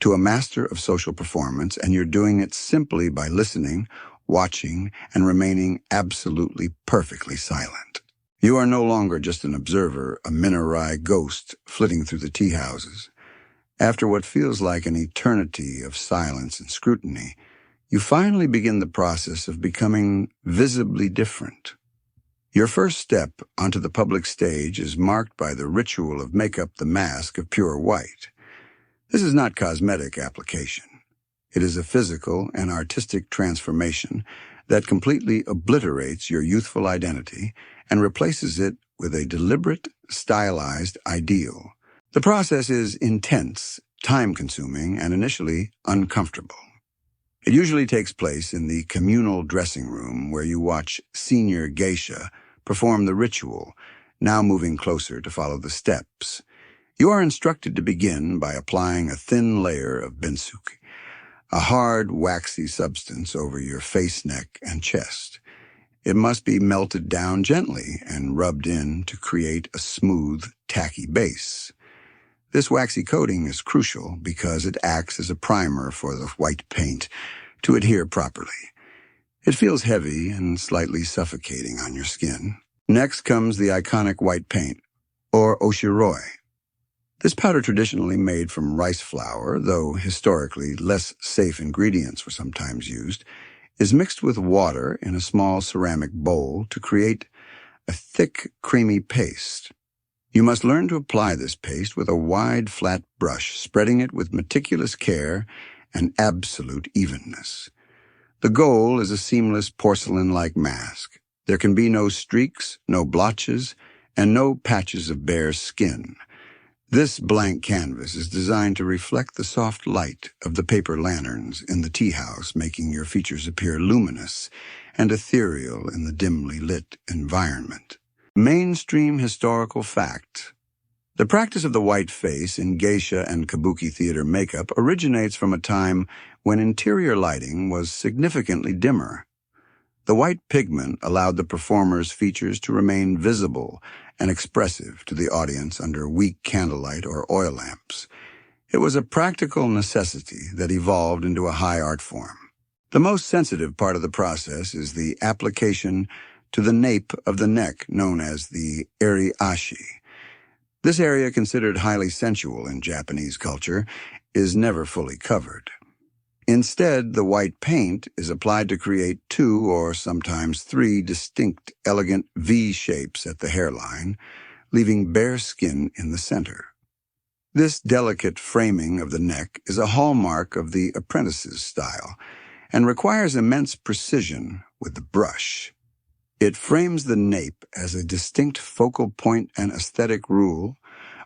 to a master of social performance, and you're doing it simply by listening, watching, and remaining absolutely perfectly silent. You are no longer just an observer, a Minarai ghost flitting through the tea houses. After what feels like an eternity of silence and scrutiny, you finally begin the process of becoming visibly different. Your first step onto the public stage is marked by the ritual of makeup, the mask of pure white. This is not cosmetic application. It is a physical and artistic transformation that completely obliterates your youthful identity and replaces it with a deliberate, stylized ideal. The process is intense, time-consuming, and initially uncomfortable. It usually takes place in the communal dressing room where you watch senior geisha perform the ritual, now moving closer to follow the steps. You are instructed to begin by applying a thin layer of bensuke, a hard, waxy substance over your face, neck, and chest. It must be melted down gently and rubbed in to create a smooth, tacky base. This waxy coating is crucial because it acts as a primer for the white paint to adhere properly. It feels heavy and slightly suffocating on your skin. Next comes the iconic white paint, or oshiroi. This powder, traditionally made from rice flour, though historically less safe ingredients were sometimes used, is mixed with water in a small ceramic bowl to create a thick, creamy paste. You must learn to apply this paste with a wide, flat brush, spreading it with meticulous care and absolute evenness. The goal is a seamless porcelain-like mask. There can be no streaks, no blotches, and no patches of bare skin. This blank canvas is designed to reflect the soft light of the paper lanterns in the tea house, making your features appear luminous and ethereal in the dimly lit environment. Mainstream historical fact. The practice of the white face in geisha and kabuki theater makeup originates from a time when interior lighting was significantly dimmer. The white pigment allowed the performer's features to remain visible and expressive to the audience under weak candlelight or oil lamps. It was a practical necessity that evolved into a high art form. The most sensitive part of the process is the application to the nape of the neck, known as the Erikae. This area, considered highly sensual in Japanese culture, is never fully covered. Instead, the white paint is applied to create 2 or sometimes 3 distinct, elegant V shapes at the hairline, leaving bare skin in the center. This delicate framing of the neck is a hallmark of the apprentice's style and requires immense precision with the brush. It frames the nape as a distinct focal point and aesthetic rule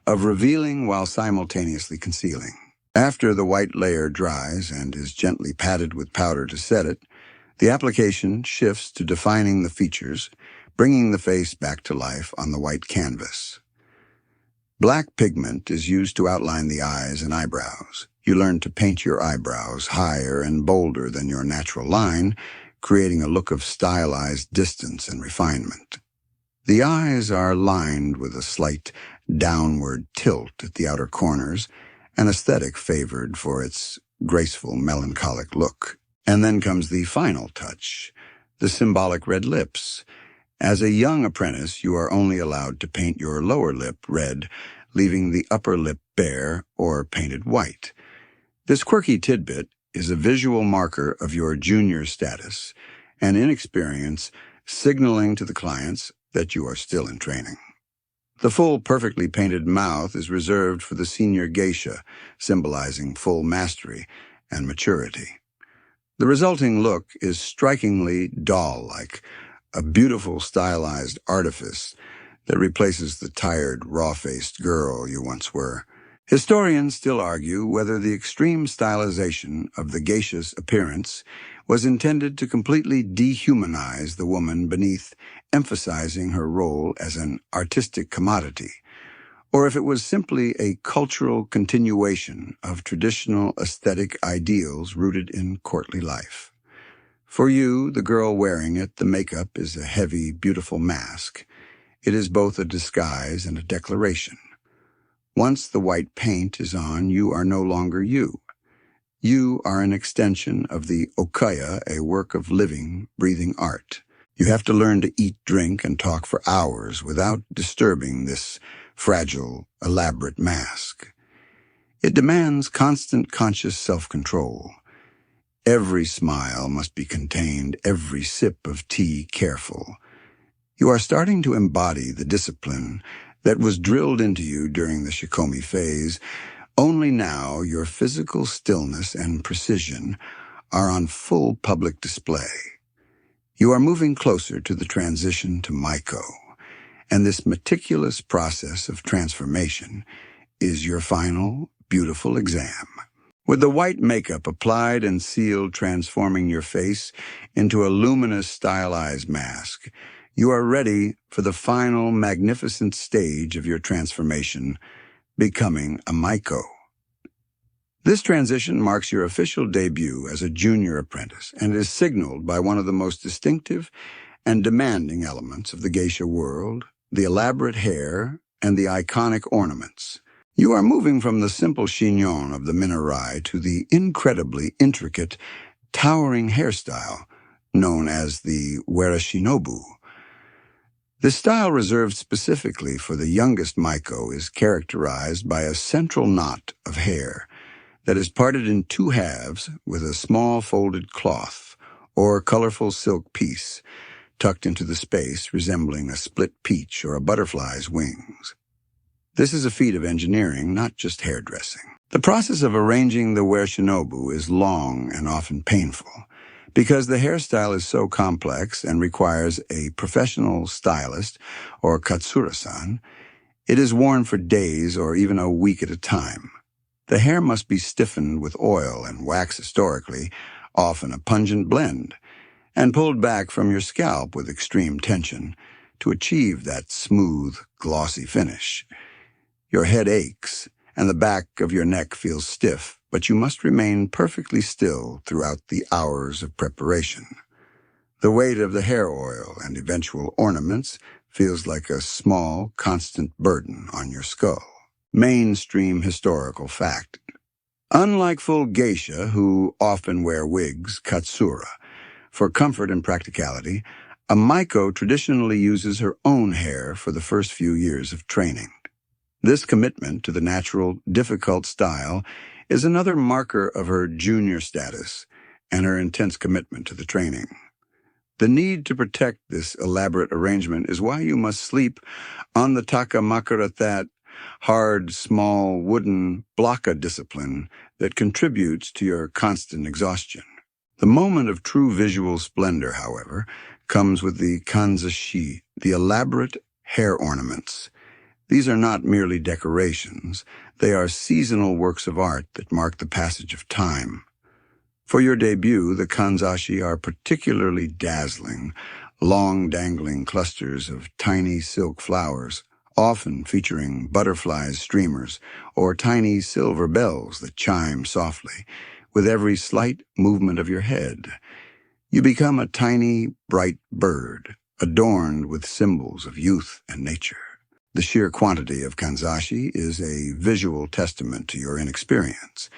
of revealing while simultaneously concealing. After the white layer dries and is gently patted with powder to set it, the application shifts to defining the features, bringing the face back to life on the white canvas. Black pigment is used to outline the eyes and eyebrows. You learn to paint your eyebrows higher and bolder than your natural line, creating a look of stylized distance and refinement. The eyes are lined with a slight downward tilt at the outer corners, an aesthetic favored for its graceful, melancholic look. And then comes the final touch, the symbolic red lips. As a young apprentice, you are only allowed to paint your lower lip red, leaving the upper lip bare or painted white. This quirky tidbit is a visual marker of your junior status and inexperience, signaling to the clients that you are still in training. The full, perfectly painted mouth is reserved for the senior geisha, symbolizing full mastery and maturity. The resulting look is strikingly doll-like, a beautiful stylized artifice that replaces the tired, raw-faced girl you once were. Historians still argue whether the extreme stylization of the geisha's appearance was intended to completely dehumanize the woman beneath, emphasizing her role as an artistic commodity, or if it was simply a cultural continuation of traditional aesthetic ideals rooted in courtly life. For you, the girl wearing it, the makeup is a heavy, beautiful mask. It is both a disguise and a declaration. Once the white paint is on, you are no longer you. You are an extension of the Okiya, a work of living, breathing art. You have to learn to eat, drink, and talk for hours without disturbing this fragile, elaborate mask. It demands constant conscious self-control. Every smile must be contained, every sip of tea careful. You are starting to embody the discipline that was drilled into you during the Shikomi phase. Only now your physical stillness and precision are on full public display. You are moving closer to the transition to Maiko, and this meticulous process of transformation is your final, beautiful exam. With the white makeup applied and sealed, transforming your face into a luminous, stylized mask, you are ready for the final, magnificent stage of your transformation, becoming a Maiko. This transition marks your official debut as a junior apprentice and is signaled by one of the most distinctive and demanding elements of the geisha world, the elaborate hair and the iconic ornaments. You are moving from the simple chignon of the Minarai to the incredibly intricate, towering hairstyle known as the Warashinobu. This style, reserved specifically for the youngest Maiko, is characterized by a central knot of hair that is parted in 2 halves with a small folded cloth, or colorful silk piece, tucked into the space resembling a split peach or a butterfly's wings. This is a feat of engineering, not just hairdressing. The process of arranging the wereshinobu is long and often painful. Because the hairstyle is so complex and requires a professional stylist or katsura-san, it is worn for days or even a week at a time. The hair must be stiffened with oil and wax historically, often a pungent blend, and pulled back from your scalp with extreme tension to achieve that smooth, glossy finish. Your head aches, and the back of your neck feels stiff, but you must remain perfectly still throughout the hours of preparation. The weight of the hair oil and eventual ornaments feels like a small, constant burden on your skull. Mainstream historical fact. Unlike full geisha, who often wear wigs, katsura, for comfort and practicality, a Maiko traditionally uses her own hair for the first few years of training. This commitment to the natural, difficult style is another marker of her junior status and her intense commitment to the training. The need to protect this elaborate arrangement is why you must sleep on the takamakura, that hard, small, wooden blocka discipline that contributes to your constant exhaustion. The moment of true visual splendor, however, comes with the kanzashi, the elaborate hair ornaments. These are not merely decorations. They are seasonal works of art that mark the passage of time. For your debut, the kanzashi are particularly dazzling, long dangling clusters of tiny silk flowers, often featuring butterflies' streamers or tiny silver bells that chime softly with every slight movement of your head. You become a tiny, bright bird, adorned with symbols of youth and nature. The sheer quantity of kanzashi is a visual testament to your inexperience.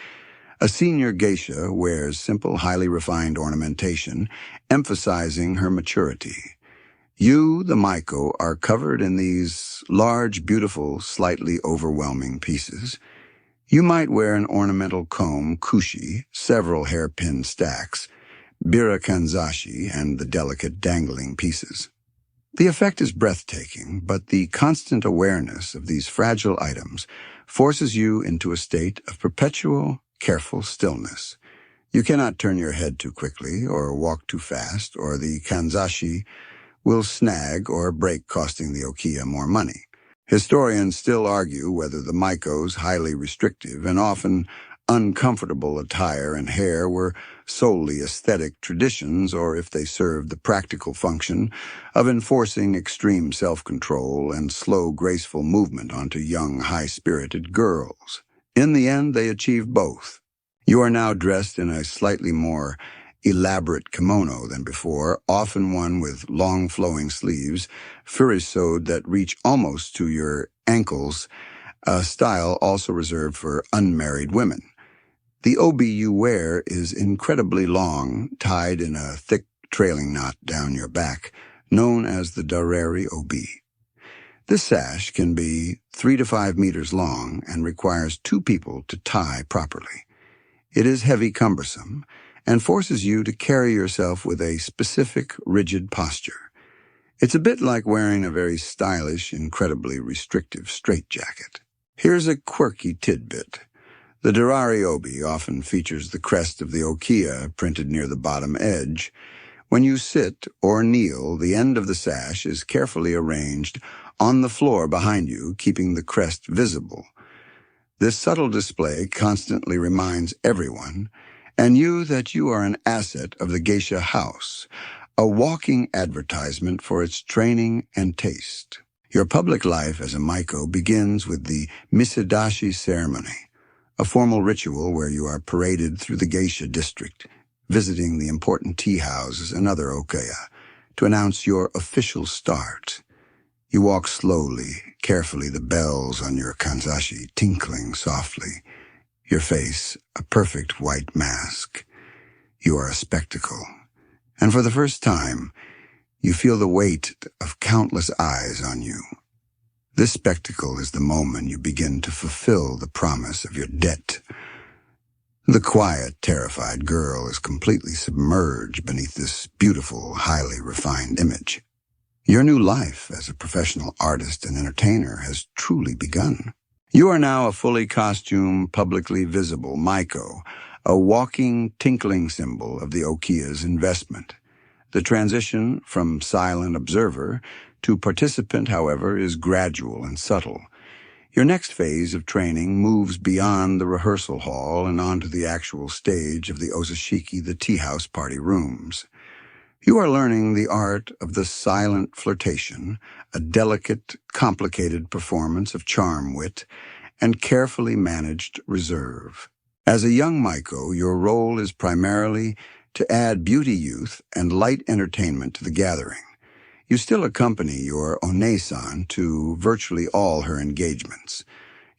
A senior geisha wears simple, highly refined ornamentation, emphasizing her maturity. You, the Maiko, are covered in these large, beautiful, slightly overwhelming pieces. You might wear an ornamental comb, kushi, several hairpin stacks, bira kanzashi, and the delicate dangling pieces. The effect is breathtaking, but the constant awareness of these fragile items forces you into a state of perpetual, careful stillness. You cannot turn your head too quickly or walk too fast, or the kanzashi will snag or break, costing the Okiya more money. Historians still argue whether the Maiko's highly restrictive and often uncomfortable attire and hair were solely aesthetic traditions, or if they served the practical function of enforcing extreme self-control and slow, graceful movement onto young, high-spirited girls. In the end, they achieved both. You are now dressed in a slightly more elaborate kimono than before, often one with long flowing sleeves, furisode that reach almost to your ankles, a style also reserved for unmarried women. The obi you wear is incredibly long, tied in a thick trailing knot down your back, known as the dareri obi. This sash can be 3 to 5 meters long and requires 2 people to tie properly. It is heavy, cumbersome, and forces you to carry yourself with a specific, rigid posture. It's a bit like wearing a very stylish, incredibly restrictive straitjacket. Here's a quirky tidbit. The darari obi often features the crest of the Okiya printed near the bottom edge. When you sit or kneel, the end of the sash is carefully arranged on the floor behind you, keeping the crest visible. This subtle display constantly reminds everyone, and you, that you are an asset of the geisha house, a walking advertisement for its training and taste. Your public life as a Maiko begins with the misedashi ceremony, a formal ritual where you are paraded through the geisha district, visiting the important tea houses and other okiya to announce your official start. You walk slowly, carefully, the bells on your kanzashi tinkling softly, your face a perfect white mask. You are a spectacle, and for the first time, you feel the weight of countless eyes on you. This spectacle is the moment you begin to fulfill the promise of your debt. The quiet, terrified girl is completely submerged beneath this beautiful, highly refined image. Your new life as a professional artist and entertainer has truly begun. You are now a fully costumed, publicly visible Maiko, a walking, tinkling symbol of the Okiya's investment. The transition from silent observer to participant, however, is gradual and subtle. Your next phase of training moves beyond the rehearsal hall and onto the actual stage of the ozashiki, the tea house party rooms. You are learning the art of the silent flirtation, a delicate, complicated performance of charm wit, and carefully managed reserve. As a young Maiko, your role is primarily to add beauty, youth, and light entertainment to the gathering. You still accompany your One-san to virtually all her engagements.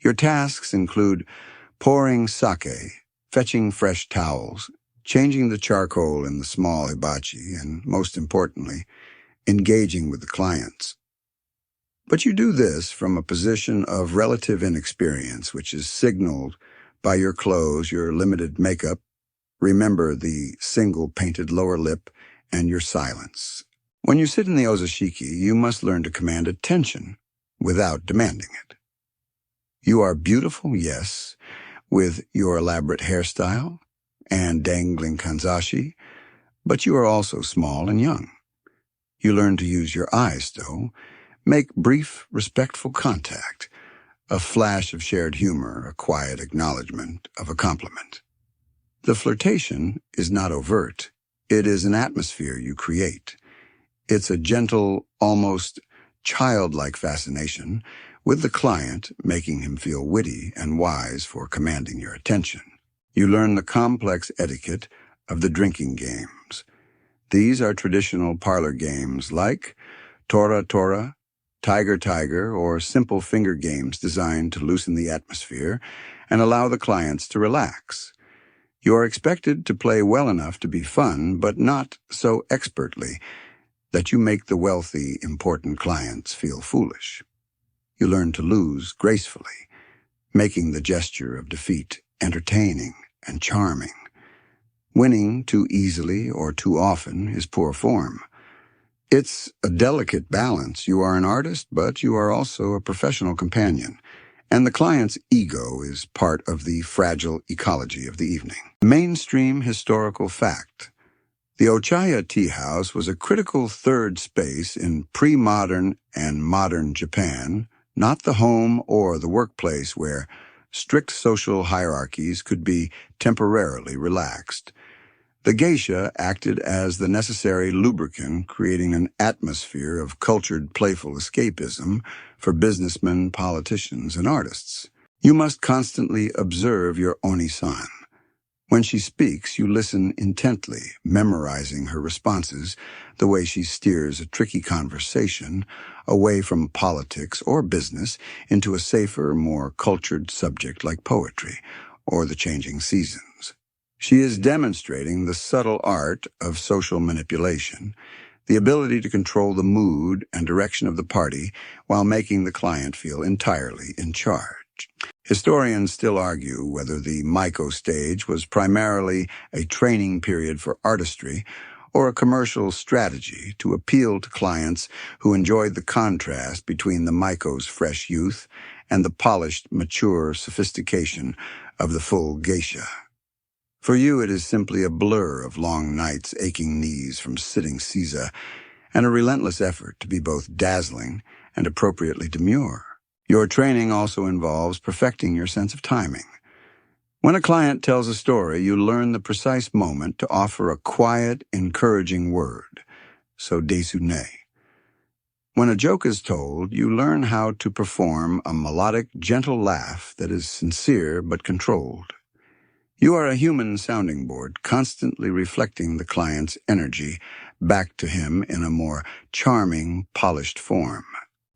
Your tasks include pouring sake, fetching fresh towels, changing the charcoal in the small hibachi, and, most importantly, engaging with the clients. But you do this from a position of relative inexperience, which is signaled by your clothes, your limited makeup, remember the single painted lower lip, and your silence. When you sit in the ozashiki, you must learn to command attention without demanding it. You are beautiful, yes, with your elaborate hairstyle and dangling kanzashi, but you are also small and young. You learn to use your eyes, though, make brief, respectful contact, a flash of shared humor, a quiet acknowledgement of a compliment. The flirtation is not overt. It is an atmosphere you create. It's a gentle, almost childlike fascination with the client, making him feel witty and wise for commanding your attention. You learn the complex etiquette of the drinking games. These are traditional parlor games like Tora Tora, Tiger Tiger, or simple finger games designed to loosen the atmosphere and allow the clients to relax. You are expected to play well enough to be fun, but not so expertly that you make the wealthy, important clients feel foolish. You learn to lose gracefully, making the gesture of defeat entertaining and charming. Winning too easily or too often is poor form. It's a delicate balance. You are an artist, but you are also a professional companion, and the client's ego is part of the fragile ecology of the evening. Mainstream historical fact. The Okiya Tea House was a critical third space in pre-modern and modern Japan, not the home or the workplace where strict social hierarchies could be temporarily relaxed. The geisha acted as the necessary lubricant, creating an atmosphere of cultured, playful escapism for businessmen, politicians, and artists. You must constantly observe your Oni-san. When she speaks, you listen intently, memorizing her responses, the way she steers a tricky conversation away from politics or business into a safer, more cultured subject like poetry or the changing seasons. She is demonstrating the subtle art of social manipulation, the ability to control the mood and direction of the party while making the client feel entirely in charge. Historians still argue whether the Maiko stage was primarily a training period for artistry or a commercial strategy to appeal to clients who enjoyed the contrast between the Maiko's fresh youth and the polished, mature sophistication of the full geisha. For you, it is simply a blur of long nights, aching knees from sitting seiza, and a relentless effort to be both dazzling and appropriately demure. Your training also involves perfecting your sense of timing. When a client tells a story, you learn the precise moment to offer a quiet, encouraging word, so desu ne. When a joke is told, you learn how to perform a melodic, gentle laugh that is sincere but controlled. You are a human sounding board, constantly reflecting the client's energy back to him in a more charming, polished form.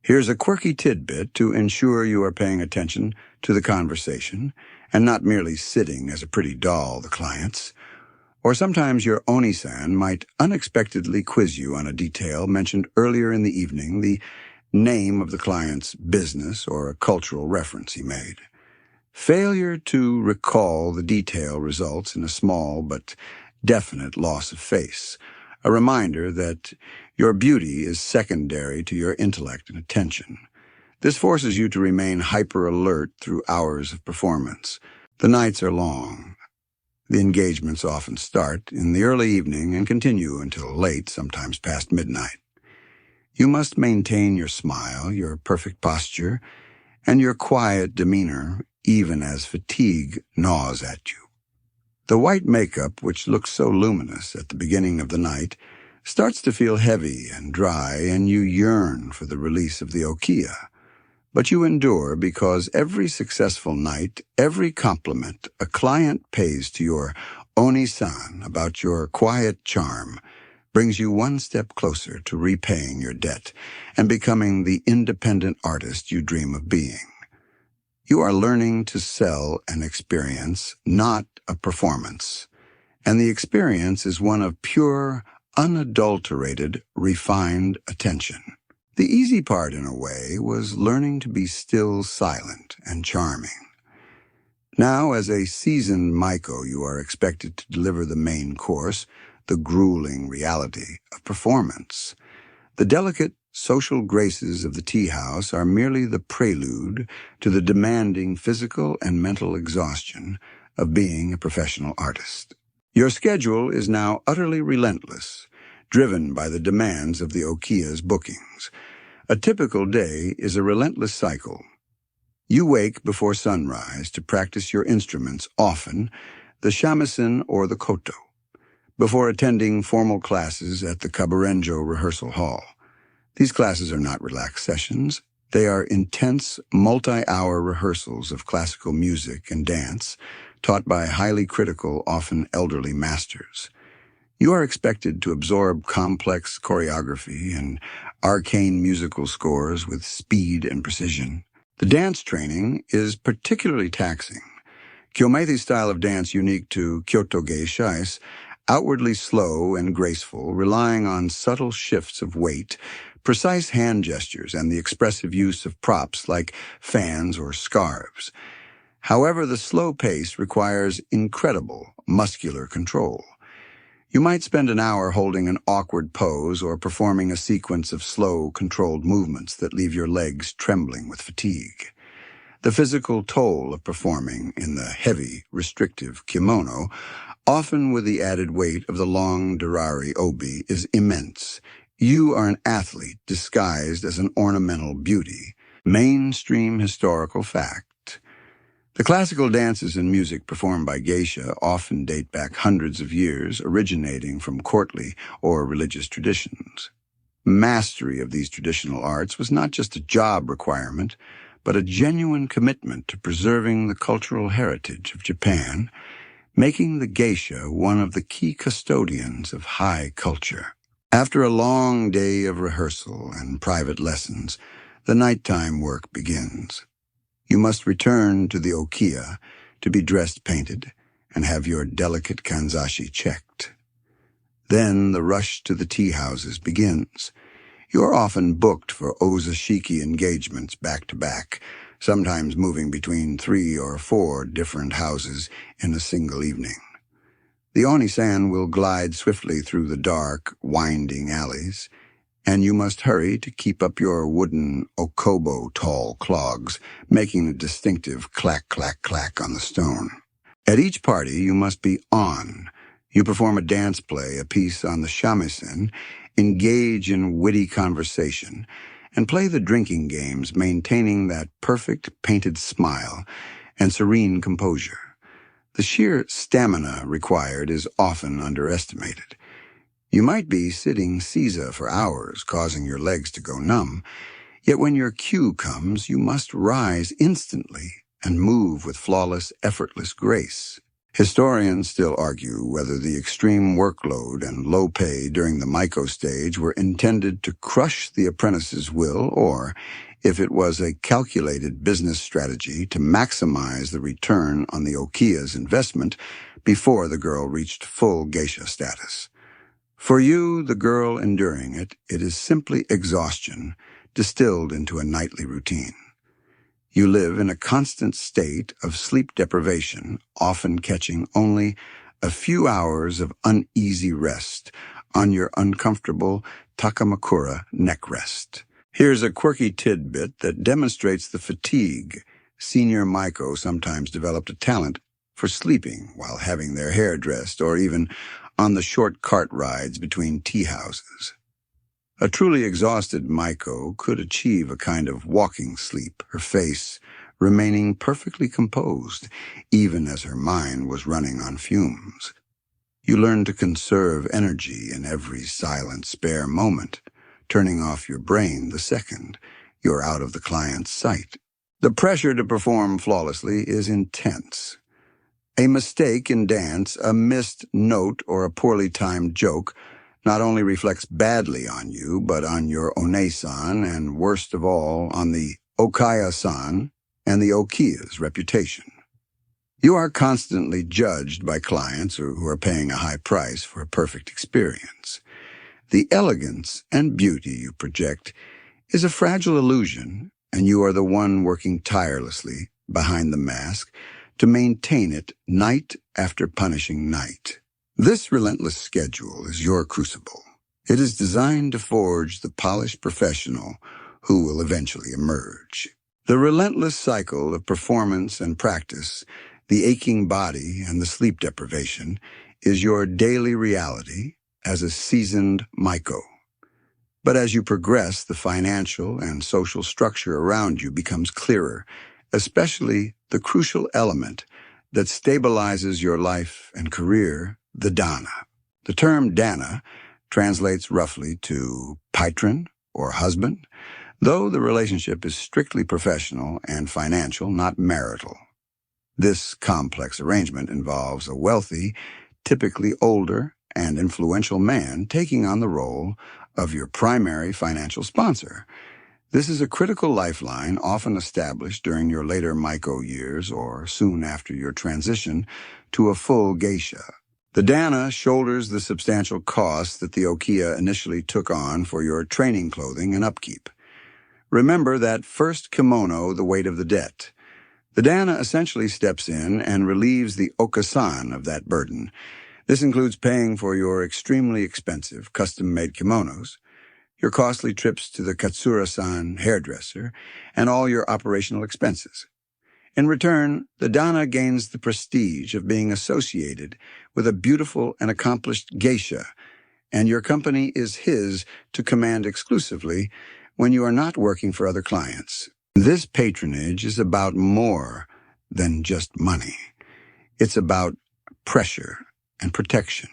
Here's a quirky tidbit to ensure you are paying attention to the conversation and not merely sitting as a pretty doll, the clients. Or sometimes your Oni-san might unexpectedly quiz you on a detail mentioned earlier in the evening, the name of the client's business or a cultural reference he made. Failure to recall the detail results in a small but definite loss of face, a reminder that your beauty is secondary to your intellect and attention. This forces you to remain hyper-alert through hours of performance. The nights are long. The engagements often start in the early evening and continue until late, sometimes past midnight. You must maintain your smile, your perfect posture, and your quiet demeanor, even as fatigue gnaws at you. The white makeup, which looks so luminous at the beginning of the night, starts to feel heavy and dry, and you yearn for the release of the Okiya. But you endure because every successful night, every compliment a client pays to your Oni-san about your quiet charm brings you one step closer to repaying your debt and becoming the independent artist you dream of being. You are learning to sell an experience, not a performance. And the experience is one of pure, unadulterated, refined attention. The easy part, in a way, was learning to be still, silent, and charming. Now, as a seasoned Maiko, you are expected to deliver the main course, the grueling reality of performance. The delicate social graces of the tea house are merely the prelude to the demanding physical and mental exhaustion of being a professional artist. Your schedule is now utterly relentless, driven by the demands of the Okiya's bookings. A typical day is a relentless cycle. You wake before sunrise to practice your instruments, often the shamisen or the koto, before attending formal classes at the Kaburenjo rehearsal hall. These classes are not relaxed sessions. They are intense, multi-hour rehearsals of classical music and dance, taught by highly critical, often elderly masters. You are expected to absorb complex choreography and arcane musical scores with speed and precision. The dance training is particularly taxing. Kyome's style of dance, unique to Kyoto Geisha, is outwardly slow and graceful, relying on subtle shifts of weight, precise hand gestures, and the expressive use of props like fans or scarves. However, the slow pace requires incredible muscular control. You might spend an hour holding an awkward pose or performing a sequence of slow, controlled movements that leave your legs trembling with fatigue. The physical toll of performing in the heavy, restrictive kimono, often with the added weight of the long durari obi, is immense. You are an athlete disguised as an ornamental beauty. Mainstream historical fact. The classical dances and music performed by geisha often date back hundreds of years, originating from courtly or religious traditions. Mastery of these traditional arts was not just a job requirement, but a genuine commitment to preserving the cultural heritage of Japan, making the geisha one of the key custodians of high culture. After a long day of rehearsal and private lessons, the nighttime work begins. You must return to the Okiya to be dressed, painted, and have your delicate kanzashi checked. Then the rush to the tea houses begins. You are often booked for ozashiki engagements back-to-back, sometimes moving between 3 or 4 different houses in a single evening. The Oni-san will glide swiftly through the dark, winding alleys, and you must hurry to keep up your wooden okobo tall clogs, making a distinctive clack-clack-clack on the stone. At each party, you must be on. You perform a dance play, a piece on the shamisen, engage in witty conversation, and play the drinking games, maintaining that perfect painted smile and serene composure. The sheer stamina required is often underestimated. You might be sitting seiza for hours, causing your legs to go numb, yet when your cue comes, you must rise instantly and move with flawless, effortless grace. Historians still argue whether the extreme workload and low pay during the Maiko stage were intended to crush the apprentice's will, or if it was a calculated business strategy to maximize the return on the Okiya's investment before the girl reached full geisha status. For you, the girl enduring it, it is simply exhaustion, distilled into a nightly routine. You live in a constant state of sleep deprivation, often catching only a few hours of uneasy rest on your uncomfortable Takamakura neck rest. Here's a quirky tidbit that demonstrates the fatigue. Senior Maiko sometimes developed a talent for sleeping while having their hair dressed or even on the short cart rides between tea houses. A truly exhausted Maiko could achieve a kind of walking sleep, her face remaining perfectly composed, even as her mind was running on fumes. You learn to conserve energy in every silent, spare moment, turning off your brain the second you're out of the client's sight. The pressure to perform flawlessly is intense. A mistake in dance, a missed note, or a poorly timed joke not only reflects badly on you, but on your one-san and, worst of all, on the Okiya-san and the Okiya's reputation. You are constantly judged by clients who are paying a high price for a perfect experience. The elegance and beauty you project is a fragile illusion, and you are the one working tirelessly behind the mask to maintain it night after punishing night. This relentless schedule is your crucible. It is designed to forge the polished professional who will eventually emerge. The relentless cycle of performance and practice, the aching body and the sleep deprivation, is your daily reality as a seasoned Maiko. But as you progress, the financial and social structure around you becomes clearer, especially the crucial element that stabilizes your life and career, the danna. The term danna translates roughly to patron or husband, though the relationship is strictly professional and financial, not marital. This complex arrangement involves a wealthy, typically older, and influential man taking on the role of your primary financial sponsor. This is a critical lifeline often established during your later Maiko years or soon after your transition to a full geisha. The danna shoulders the substantial costs that the Okiya initially took on for your training clothing and upkeep. Remember that first kimono, the weight of the debt. The danna essentially steps in and relieves the oka-san of that burden. This includes paying for your extremely expensive custom-made kimonos, your costly trips to the Katsura-san hairdresser, and all your operational expenses. In return, the danna gains the prestige of being associated with a beautiful and accomplished geisha, and your company is his to command exclusively when you are not working for other clients. This patronage is about more than just money. It's about pressure and protection.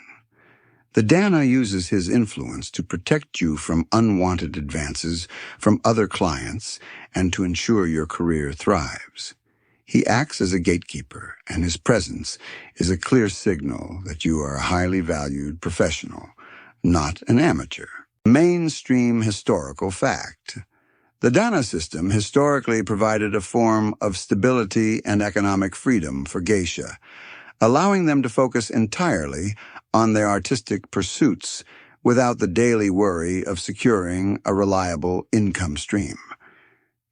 The danna uses his influence to protect you from unwanted advances from other clients and to ensure your career thrives. He acts as a gatekeeper, and his presence is a clear signal that you are a highly valued professional, not an amateur. Mainstream historical fact. The danna system historically provided a form of stability and economic freedom for geisha, allowing them to focus entirely on their artistic pursuits without the daily worry of securing a reliable income stream.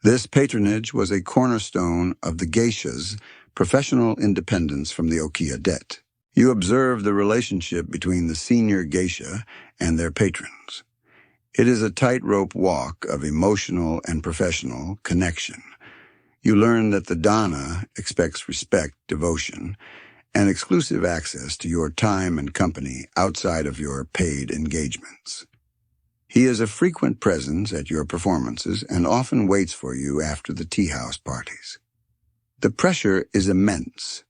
This patronage was a cornerstone of the geisha's professional independence from the Okiya debt. You observe the relationship between the senior geisha and their patrons. It is a tightrope walk of emotional and professional connection. You learn that the danna expects respect, devotion, and exclusive access to your time and company outside of your paid engagements. He is a frequent presence at your performances and often waits for you after the tea house parties. The pressure is immense.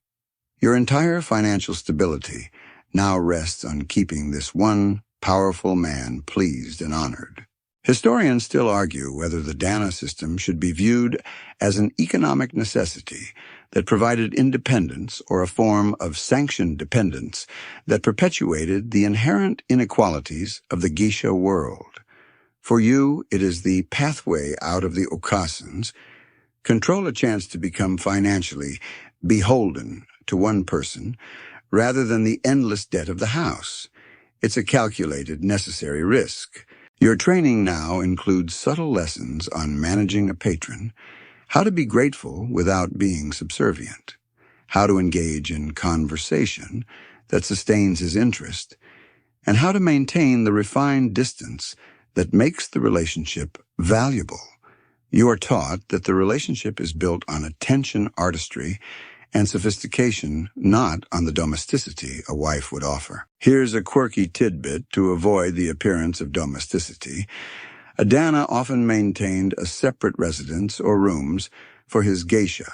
Your entire financial stability now rests on keeping this one powerful man pleased and honored. Historians still argue whether the danna system should be viewed as an economic necessity that provided independence or a form of sanctioned dependence that perpetuated the inherent inequalities of the geisha world. For you, it is the pathway out of the okasans, control a chance to become financially beholden to one person rather than the endless debt of the house. It's a calculated, necessary risk. Your training now includes subtle lessons on managing a patron, How to be grateful without being subservient. How to engage in conversation that sustains his interest, and how to maintain the refined distance that makes the relationship valuable. You are taught that the relationship is built on attention, artistry, and sophistication, not on the domesticity a wife would offer. Here's a quirky tidbit to avoid the appearance of domesticity. A danna often maintained a separate residence or rooms for his geisha,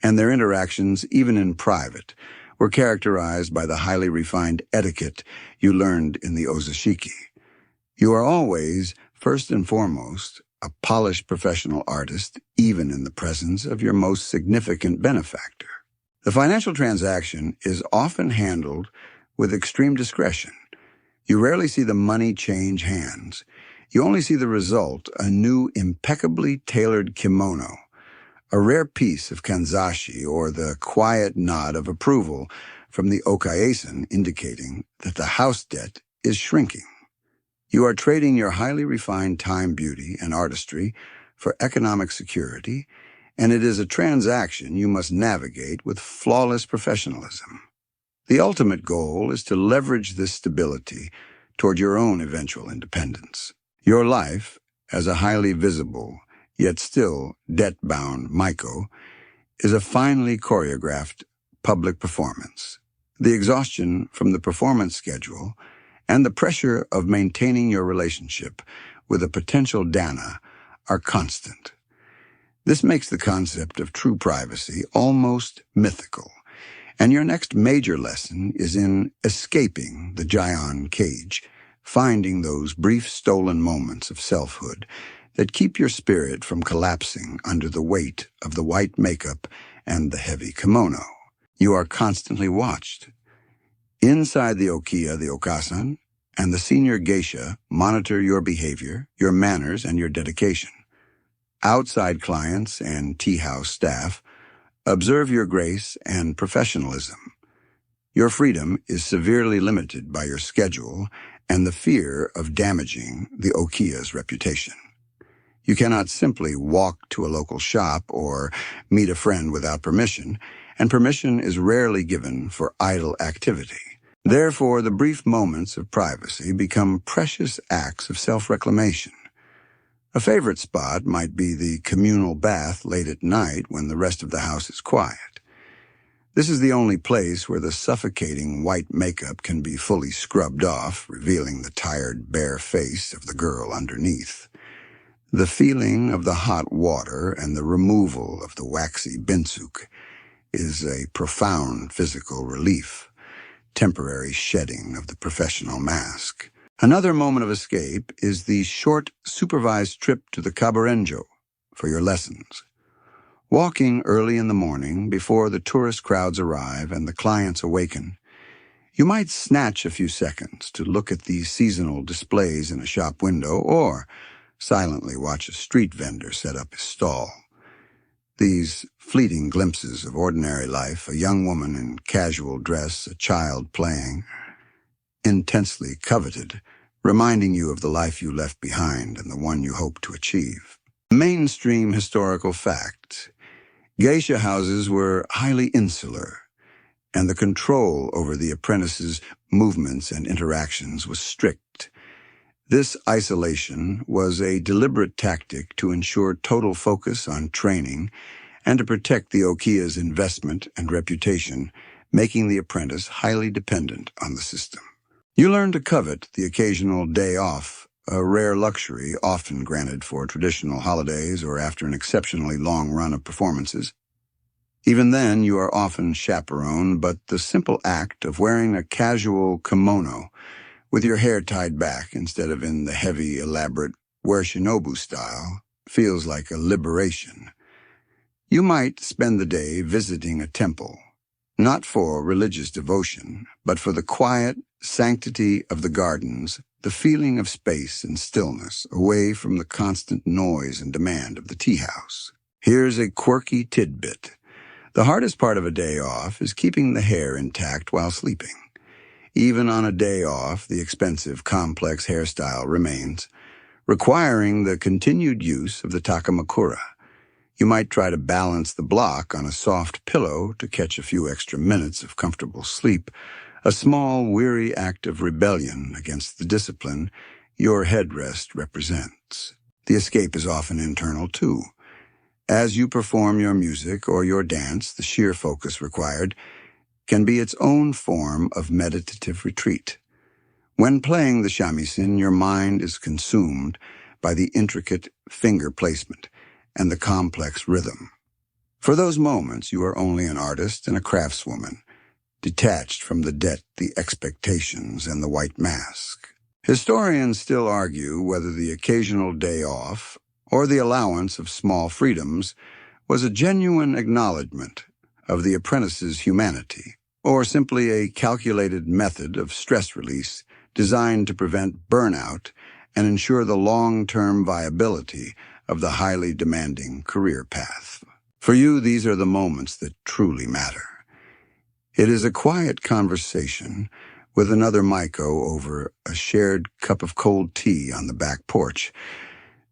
and their interactions, even in private, were characterized by the highly refined etiquette you learned in the ozashiki. You are always, first and foremost, a polished professional artist, even in the presence of your most significant benefactor. The financial transaction is often handled with extreme discretion. You rarely see the money change hands. You only see the result, a new, impeccably tailored kimono, a rare piece of kanzashi, or the quiet nod of approval from the Okiya indicating that the house debt is shrinking. You are trading your highly refined time, beauty, and artistry for economic security, and it is a transaction you must navigate with flawless professionalism. The ultimate goal is to leverage this stability toward your own eventual independence. Your life, as a highly visible, yet still debt-bound Maiko, is a finely choreographed public performance. The exhaustion from the performance schedule and the pressure of maintaining your relationship with a potential danna are constant. This makes the concept of true privacy almost mythical, and your next major lesson is in escaping the Gion cage, finding those brief stolen moments of selfhood that keep your spirit from collapsing under the weight of the white makeup and the heavy kimono. You are constantly watched. Inside the Okiya, the okasan, and the senior geisha monitor your behavior, your manners, and your dedication. Outside clients and tea house staff observe your grace and professionalism. Your freedom is severely limited by your schedule and the fear of damaging the Okiya's reputation. You cannot simply walk to a local shop or meet a friend without permission, and permission is rarely given for idle activity. Therefore, the brief moments of privacy become precious acts of self-reclamation. A favorite spot might be the communal bath late at night when the rest of the house is quiet. This is the only place where the suffocating white makeup can be fully scrubbed off, revealing the tired, bare face of the girl underneath. The feeling of the hot water and the removal of the waxy binsuk is a profound physical relief, temporary shedding of the professional mask. Another moment of escape is the short, supervised trip to the kaburenjo for your lessons. Walking early in the morning before the tourist crowds arrive and the clients awaken, you might snatch a few seconds to look at the seasonal displays in a shop window or silently watch a street vendor set up his stall. These fleeting glimpses of ordinary life, a young woman in casual dress, a child playing, intensely coveted, reminding you of the life you left behind and the one you hope to achieve. Mainstream historical fact: geisha houses were highly insular, and the control over the apprentices' movements and interactions was strict. This isolation was a deliberate tactic to ensure total focus on training and to protect the Okiya's investment and reputation, making the apprentice highly dependent on the system. You learn to covet the occasional day off, a rare luxury often granted for traditional holidays or after an exceptionally long run of performances. Even then, you are often chaperoned, but the simple act of wearing a casual kimono with your hair tied back instead of in the heavy, elaborate wear-shinobu style feels like a liberation. You might spend the day visiting a temple, not for religious devotion, but for the quiet sanctity of the gardens, the feeling of space and stillness away from the constant noise and demand of the tea house. Here's a quirky tidbit. The hardest part of a day off is keeping the hair intact while sleeping. Even on a day off, the expensive, complex hairstyle remains, requiring the continued use of the takamakura. You might try to balance the block on a soft pillow to catch a few extra minutes of comfortable sleep, a small, weary act of rebellion against the discipline your headrest represents. The escape is often internal, too. As you perform your music or your dance, the sheer focus required can be its own form of meditative retreat. When playing the shamisen, your mind is consumed by the intricate finger placement and the complex rhythm. For those moments, you are only an artist and a craftswoman, detached from the debt, the expectations, and the white mask. Historians still argue whether the occasional day off or the allowance of small freedoms was a genuine acknowledgement of the apprentice's humanity, or simply a calculated method of stress release designed to prevent burnout and ensure the long-term viability of the highly demanding career path. For you, these are the moments that truly matter. It is a quiet conversation with another Maiko over a shared cup of cold tea on the back porch,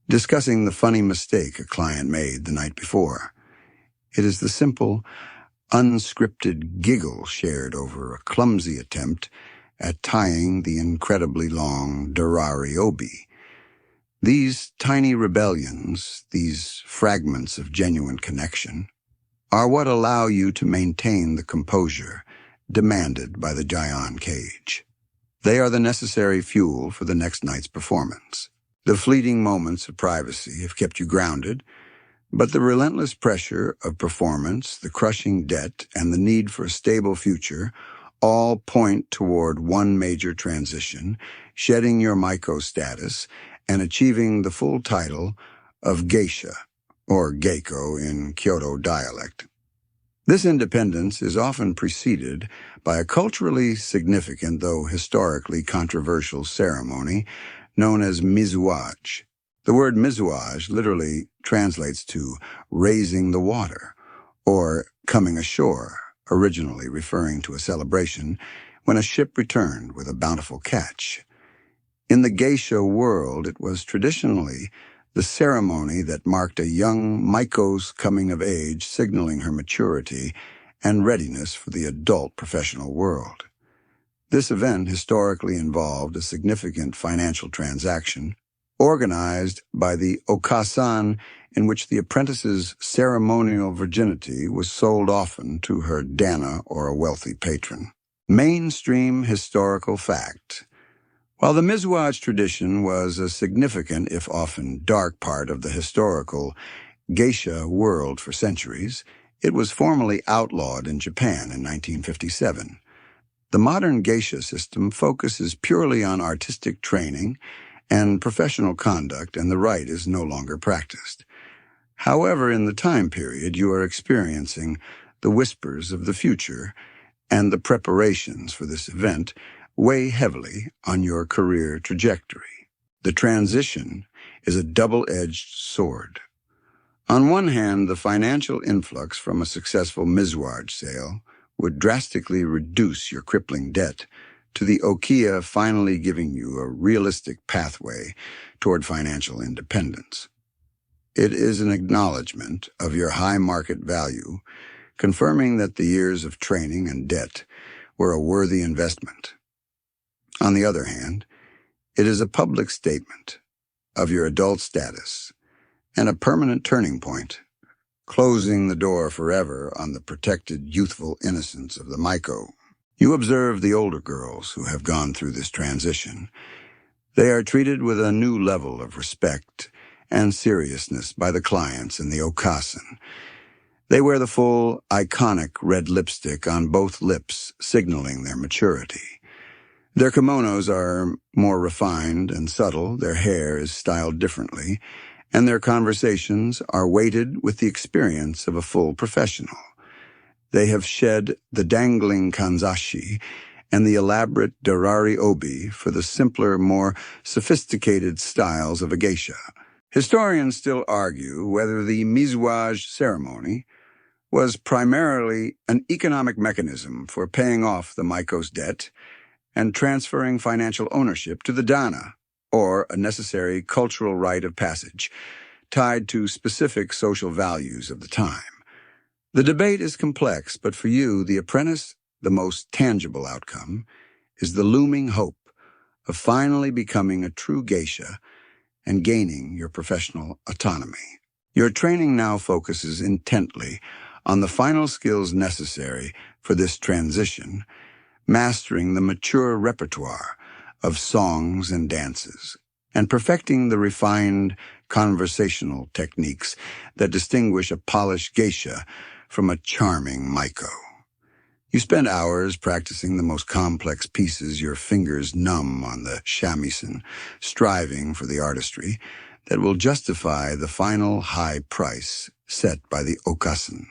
discussing the funny mistake a client made the night before. It is the simple, unscripted giggle shared over a clumsy attempt at tying the incredibly long Dorari obi. These tiny rebellions, these fragments of genuine connection, are what allow you to maintain the composure demanded by the Gion cage. They are the necessary fuel for the next night's performance. The fleeting moments of privacy have kept you grounded, but the relentless pressure of performance, the crushing debt, and the need for a stable future all point toward one major transition, shedding your Maiko status and achieving the full title of Geisha, or Geiko in Kyoto dialect. This independence is often preceded by a culturally significant, though historically controversial ceremony known as mizuage. The word mizuage literally translates to raising the water, or coming ashore, originally referring to a celebration when a ship returned with a bountiful catch. In the geisha world, it was traditionally the ceremony that marked a young Maiko's coming of age, signaling her maturity and readiness for the adult professional world. This event historically involved a significant financial transaction, organized by the Okasan, in which the apprentice's ceremonial virginity was sold often to her danna or a wealthy patron. Mainstream historical fact. While the mizuage tradition was a significant, if often dark, part of the historical geisha world for centuries, it was formally outlawed in Japan in 1957. The modern geisha system focuses purely on artistic training and professional conduct, and the rite is no longer practiced. However, in the time period, you are experiencing the whispers of the future, and the preparations for this event weigh heavily on your career trajectory. The transition is a double-edged sword. On one hand, the financial influx from a successful mizuage sale would drastically reduce your crippling debt, to the Okiya finally giving you a realistic pathway toward financial independence. It is an acknowledgement of your high market value, confirming that the years of training and debt were a worthy investment. On the other hand, it is a public statement of your adult status and a permanent turning point, closing the door forever on the protected youthful innocence of the Maiko. You observe the older girls who have gone through this transition. They are treated with a new level of respect and seriousness by the clients in the okasan. They wear the full, iconic red lipstick on both lips, signaling their maturity. Their kimonos are more refined and subtle, their hair is styled differently, and their conversations are weighted with the experience of a full professional. They have shed the dangling kanzashi and the elaborate dorari obi for the simpler, more sophisticated styles of a geisha. Historians still argue whether the mizuage ceremony was primarily an economic mechanism for paying off the Maiko's debt and transferring financial ownership to the danna, or a necessary cultural rite of passage tied to specific social values of the time. The debate is complex, but for you, the apprentice, the most tangible outcome, is the looming hope of finally becoming a true geisha and gaining your professional autonomy. Your training now focuses intently on the final skills necessary for this transition, mastering the mature repertoire of songs and dances, and perfecting the refined conversational techniques that distinguish a polished geisha from a charming Maiko. You spend hours practicing the most complex pieces, your fingers numb on the shamisen, striving for the artistry that will justify the final high price set by the okasan.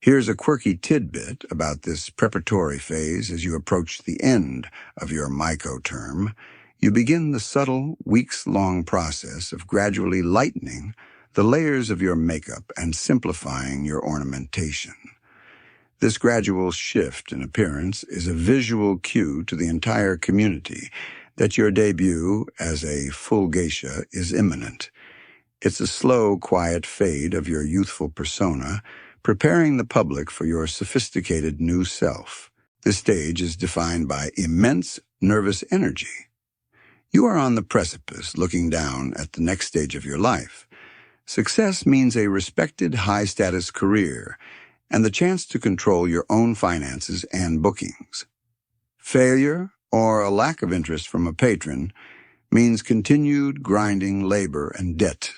Here's a quirky tidbit about this preparatory phase as you approach the end of your Maiko term. You begin the subtle, weeks-long process of gradually lightening the layers of your makeup and simplifying your ornamentation. This gradual shift in appearance is a visual cue to the entire community that your debut as a full geisha is imminent. It's a slow, quiet fade of your youthful persona, preparing the public for your sophisticated new self. This stage is defined by immense nervous energy. You are on the precipice, looking down at the next stage of your life. Success means a respected, high-status career and the chance to control your own finances and bookings. Failure, or a lack of interest from a patron, means continued grinding labor and debt.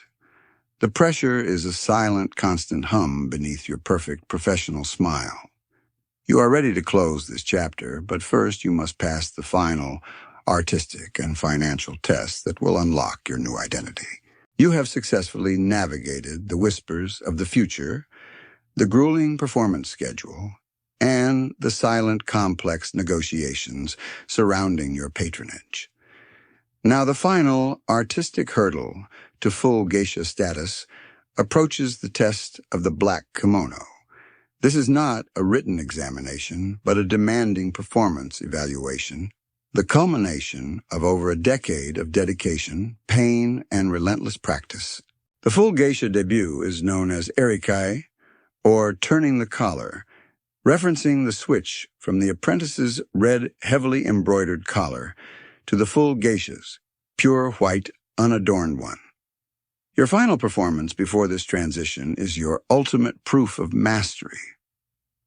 The pressure is a silent, constant hum beneath your perfect professional smile. You are ready to close this chapter, but first you must pass the final artistic and financial tests that will unlock your new identity. You have successfully navigated the whispers of the future, the grueling performance schedule, and the silent, complex negotiations surrounding your patronage. Now the final artistic hurdle to full geisha status approaches the test of the black kimono. This is not a written examination, but a demanding performance evaluation, the culmination of over a decade of dedication, pain, and relentless practice. The full geisha debut is known as Erikae, or turning the collar, referencing the switch from the apprentice's red, heavily embroidered collar to the full geisha's pure white, unadorned one. Your final performance before this transition is your ultimate proof of mastery.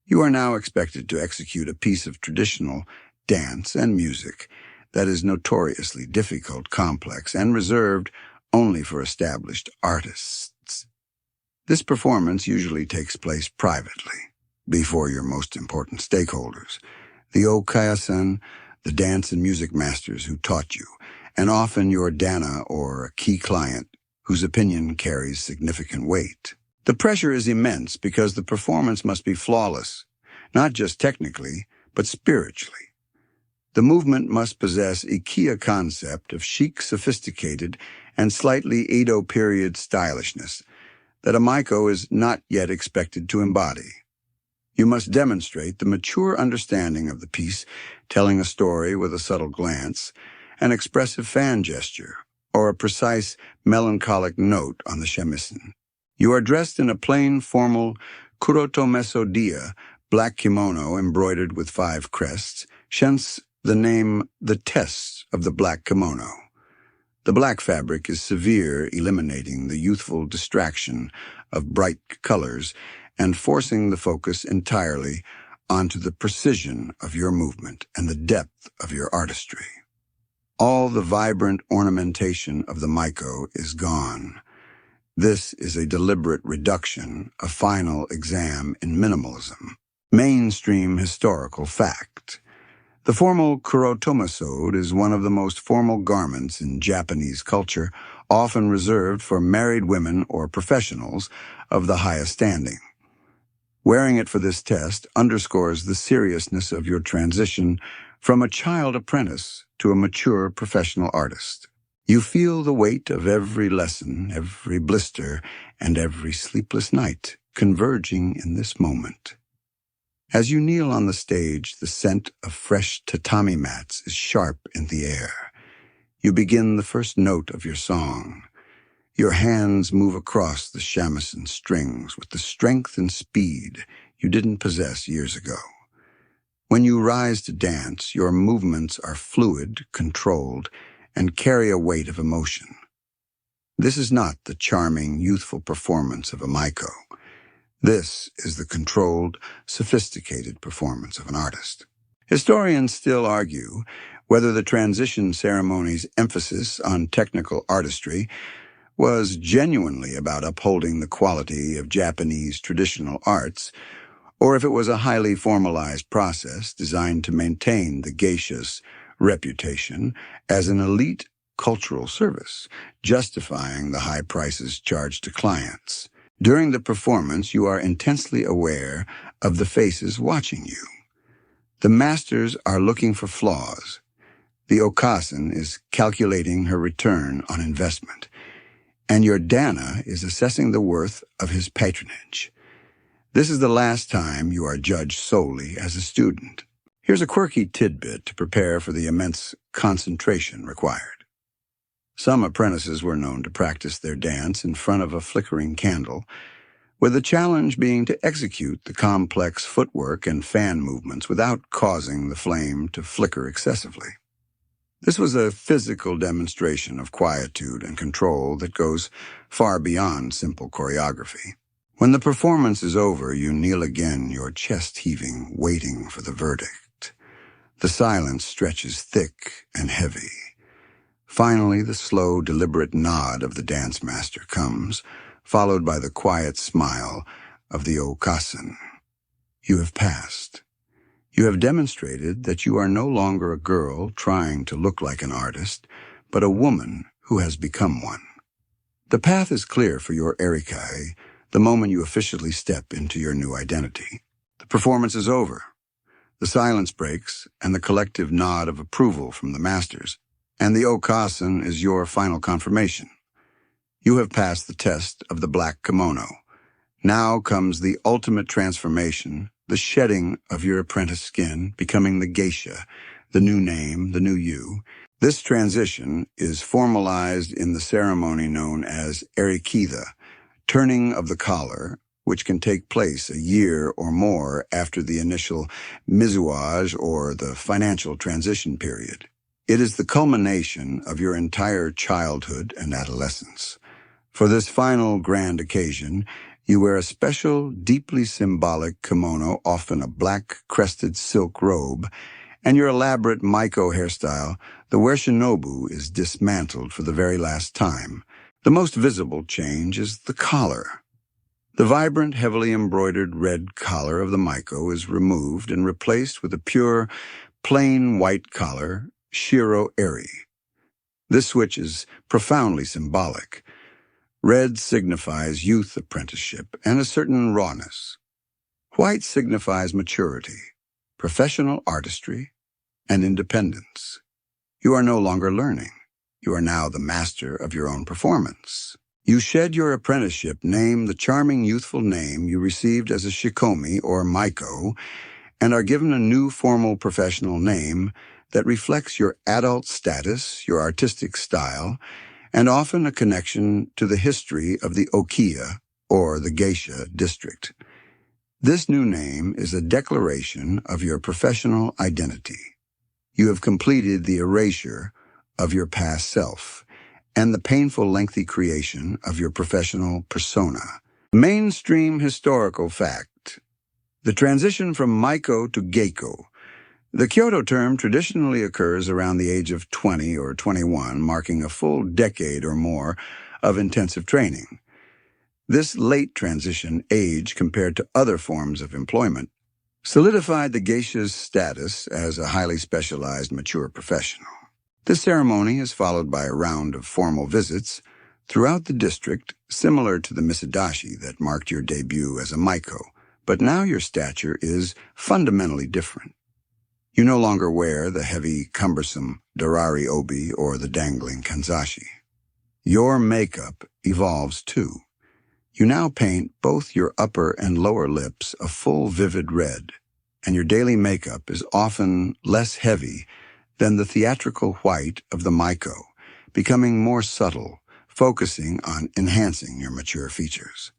You are now expected to execute a piece of traditional dance and music that is notoriously difficult, complex, and reserved only for established artists. This performance usually takes place privately, before your most important stakeholders, the Okiya-san, the dance and music masters who taught you, and often your danna or a key client whose opinion carries significant weight. The pressure is immense because the performance must be flawless, not just technically, but spiritually. The movement must possess Okiya concept of chic, sophisticated, and slightly Edo period stylishness that a Maiko is not yet expected to embody. You must demonstrate the mature understanding of the piece, telling a story with a subtle glance, an expressive fan gesture, or a precise melancholic note on the shamisen. You are dressed in a plain, formal Kuroto Mesodia black kimono embroidered with 5 crests, hence the name the test of the black kimono. The black fabric is severe, eliminating the youthful distraction of bright colors and forcing the focus entirely onto the precision of your movement and the depth of your artistry. All the vibrant ornamentation of the Maiko is gone. This is a deliberate reduction, a final exam in minimalism, mainstream historical fact. The formal kurotomasode is one of the most formal garments in Japanese culture, often reserved for married women or professionals of the highest standing. Wearing it for this test underscores the seriousness of your transition from a child apprentice to a mature professional artist. You feel the weight of every lesson, every blister, and every sleepless night converging in this moment. As you kneel on the stage, the scent of fresh tatami mats is sharp in the air. You begin the first note of your song. Your hands move across the shamisen strings with the strength and speed you didn't possess years ago. When you rise to dance, your movements are fluid, controlled, and carry a weight of emotion. This is not the charming, youthful performance of a Maiko. This is the controlled, sophisticated performance of an artist. Historians still argue whether the transition ceremony's emphasis on technical artistry was genuinely about upholding the quality of Japanese traditional arts, or if it was a highly formalized process designed to maintain the geisha's reputation as an elite cultural service, justifying the high prices charged to clients. During the performance, you are intensely aware of the faces watching you. The masters are looking for flaws. The okasan is calculating her return on investment, and your danna is assessing the worth of his patronage. This is the last time you are judged solely as a student. Here's a quirky tidbit to prepare for the immense concentration required. Some apprentices were known to practice their dance in front of a flickering candle, with the challenge being to execute the complex footwork and fan movements without causing the flame to flicker excessively. This was a physical demonstration of quietude and control that goes far beyond simple choreography. When the performance is over, you kneel again, your chest heaving, waiting for the verdict. The silence stretches thick and heavy. Finally, the slow, deliberate nod of the dance master comes, followed by the quiet smile of the okasan. You have passed. You have demonstrated that you are no longer a girl trying to look like an artist, but a woman who has become one. The path is clear for your Erikae the moment you officially step into your new identity. The performance is over. The silence breaks, and the collective nod of approval from the masters, and the okasan is your final confirmation. You have passed the test of the black kimono. Now comes the ultimate transformation, the shedding of your apprentice skin, becoming the geisha, the new name, the new you. This transition is formalized in the ceremony known as Erikae, turning of the collar, which can take place a year or more after the initial mizuage or the financial transition period. It is the culmination of your entire childhood and adolescence. For this final grand occasion, you wear a special, deeply symbolic kimono, often a black crested silk robe, and your elaborate Maiko hairstyle, the wershinobu, is dismantled for the very last time. The most visible change is the collar. The vibrant, heavily embroidered red collar of the Maiko is removed and replaced with a pure, plain white collar, shiro eri. This switch is profoundly symbolic. Red signifies youth apprenticeship and a certain rawness. White signifies maturity, professional artistry, and independence. You are no longer learning. You are now the master of your own performance. You shed your apprenticeship name, the charming youthful name you received as a Shikomi or Maiko, and are given a new formal professional name that reflects your adult status, your artistic style, and often a connection to the history of the Okiya or the Geisha district. This new name is a declaration of your professional identity. You have completed the erasure of your past self and the painful, lengthy creation of your professional persona. Mainstream historical fact: the transition from Maiko to Geiko. The Kyoto term traditionally occurs around the age of 20 or 21, marking a full decade or more of intensive training. This late transition age, compared to other forms of employment, solidified the geisha's status as a highly specialized, mature professional. This ceremony is followed by a round of formal visits throughout the district, similar to the misadashi that marked your debut as a Maiko, but now your stature is fundamentally different. You no longer wear the heavy, cumbersome darari obi or the dangling kanzashi. Your makeup evolves too. You now paint both your upper and lower lips a full, vivid red, and your daily makeup is often less heavy than the theatrical white of the Maiko, becoming more subtle, focusing on enhancing your mature features.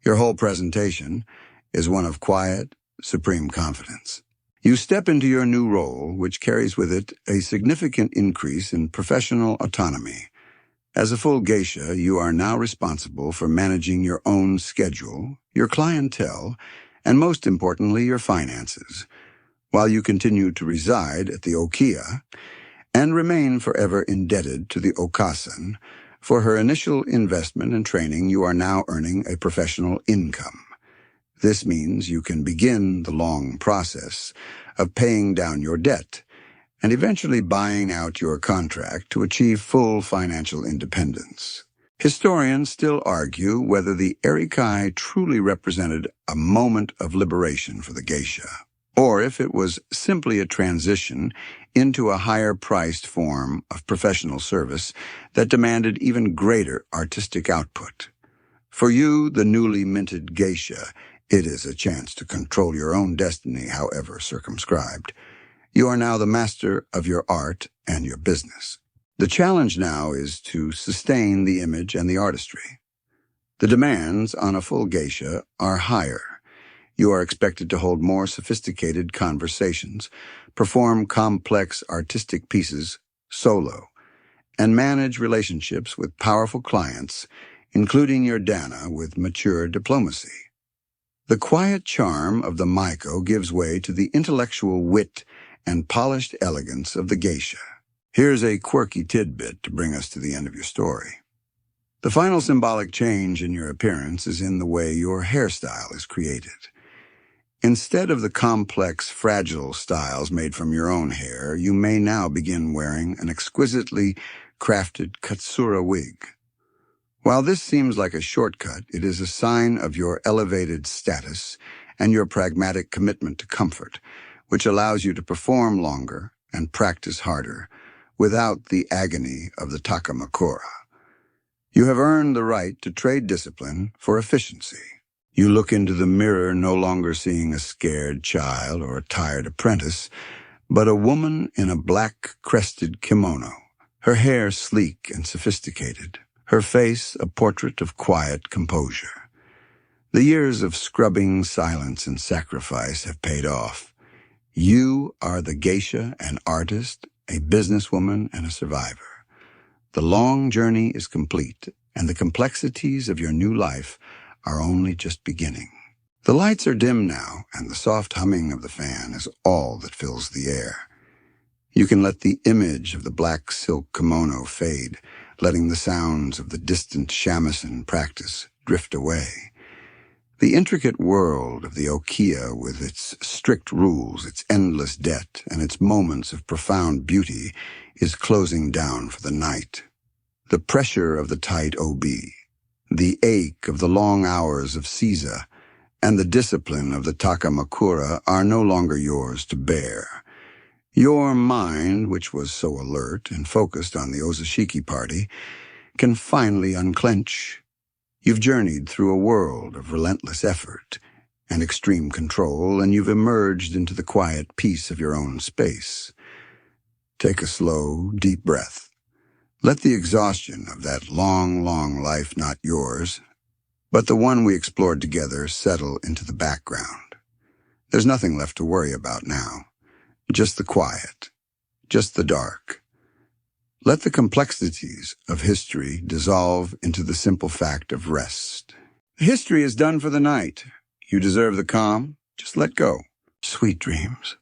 Your whole presentation is one of quiet, supreme confidence. You step into your new role, which carries with it a significant increase in professional autonomy. As a full geisha, you are now responsible for managing your own schedule, your clientele, and most importantly, your finances, while you continue to reside at the Okiya and remain forever indebted to the Okasan. For her initial investment and training, you are now earning a professional income. This means you can begin the long process of paying down your debt and eventually buying out your contract to achieve full financial independence. Historians still argue whether the Erikae truly represented a moment of liberation for the geisha, or if it was simply a transition into a higher-priced form of professional service that demanded even greater artistic output. For you, the newly minted geisha, it is a chance to control your own destiny, however circumscribed. You are now the master of your art and your business. The challenge now is to sustain the image and the artistry. The demands on a full geisha are higher. You are expected to hold more sophisticated conversations, perform complex artistic pieces solo, and manage relationships with powerful clients, including your danna with mature diplomacy. The quiet charm of the Maiko gives way to the intellectual wit and polished elegance of the geisha. Here's a quirky tidbit to bring us to the end of your story. The final symbolic change in your appearance is in the way your hairstyle is created. Instead of the complex, fragile styles made from your own hair, you may now begin wearing an exquisitely crafted katsura wig. While this seems like a shortcut, it is a sign of your elevated status and your pragmatic commitment to comfort, which allows you to perform longer and practice harder without the agony of the takamakura. You have earned the right to trade discipline for efficiency. You look into the mirror no longer seeing a scared child or a tired apprentice, but a woman in a black crested kimono, her hair sleek and sophisticated, her face a portrait of quiet composure. The years of scrubbing, silence, and sacrifice have paid off. You are the geisha, an artist, a businesswoman, and a survivor. The long journey is complete, and the complexities of your new life are only just beginning. The lights are dim now, and the soft humming of the fan is all that fills the air. You can let the image of the black silk kimono fade, letting the sounds of the distant shamisen practice drift away. The intricate world of the Okiya, with its strict rules, its endless debt, and its moments of profound beauty, is closing down for the night. The pressure of the tight OB, the ache of the long hours of Seiza, and the discipline of the takamakura are no longer yours to bear. Your mind, which was so alert and focused on the Ozashiki party, can finally unclench. You've journeyed through a world of relentless effort and extreme control, and you've emerged into the quiet peace of your own space. Take a slow, deep breath. Let the exhaustion of that long, long life, not yours, but the one we explored together, settle into the background. There's nothing left to worry about now. Just the quiet, just the dark. Let the complexities of history dissolve into the simple fact of rest. History is done for the night. You deserve the calm. Just let go. Sweet dreams.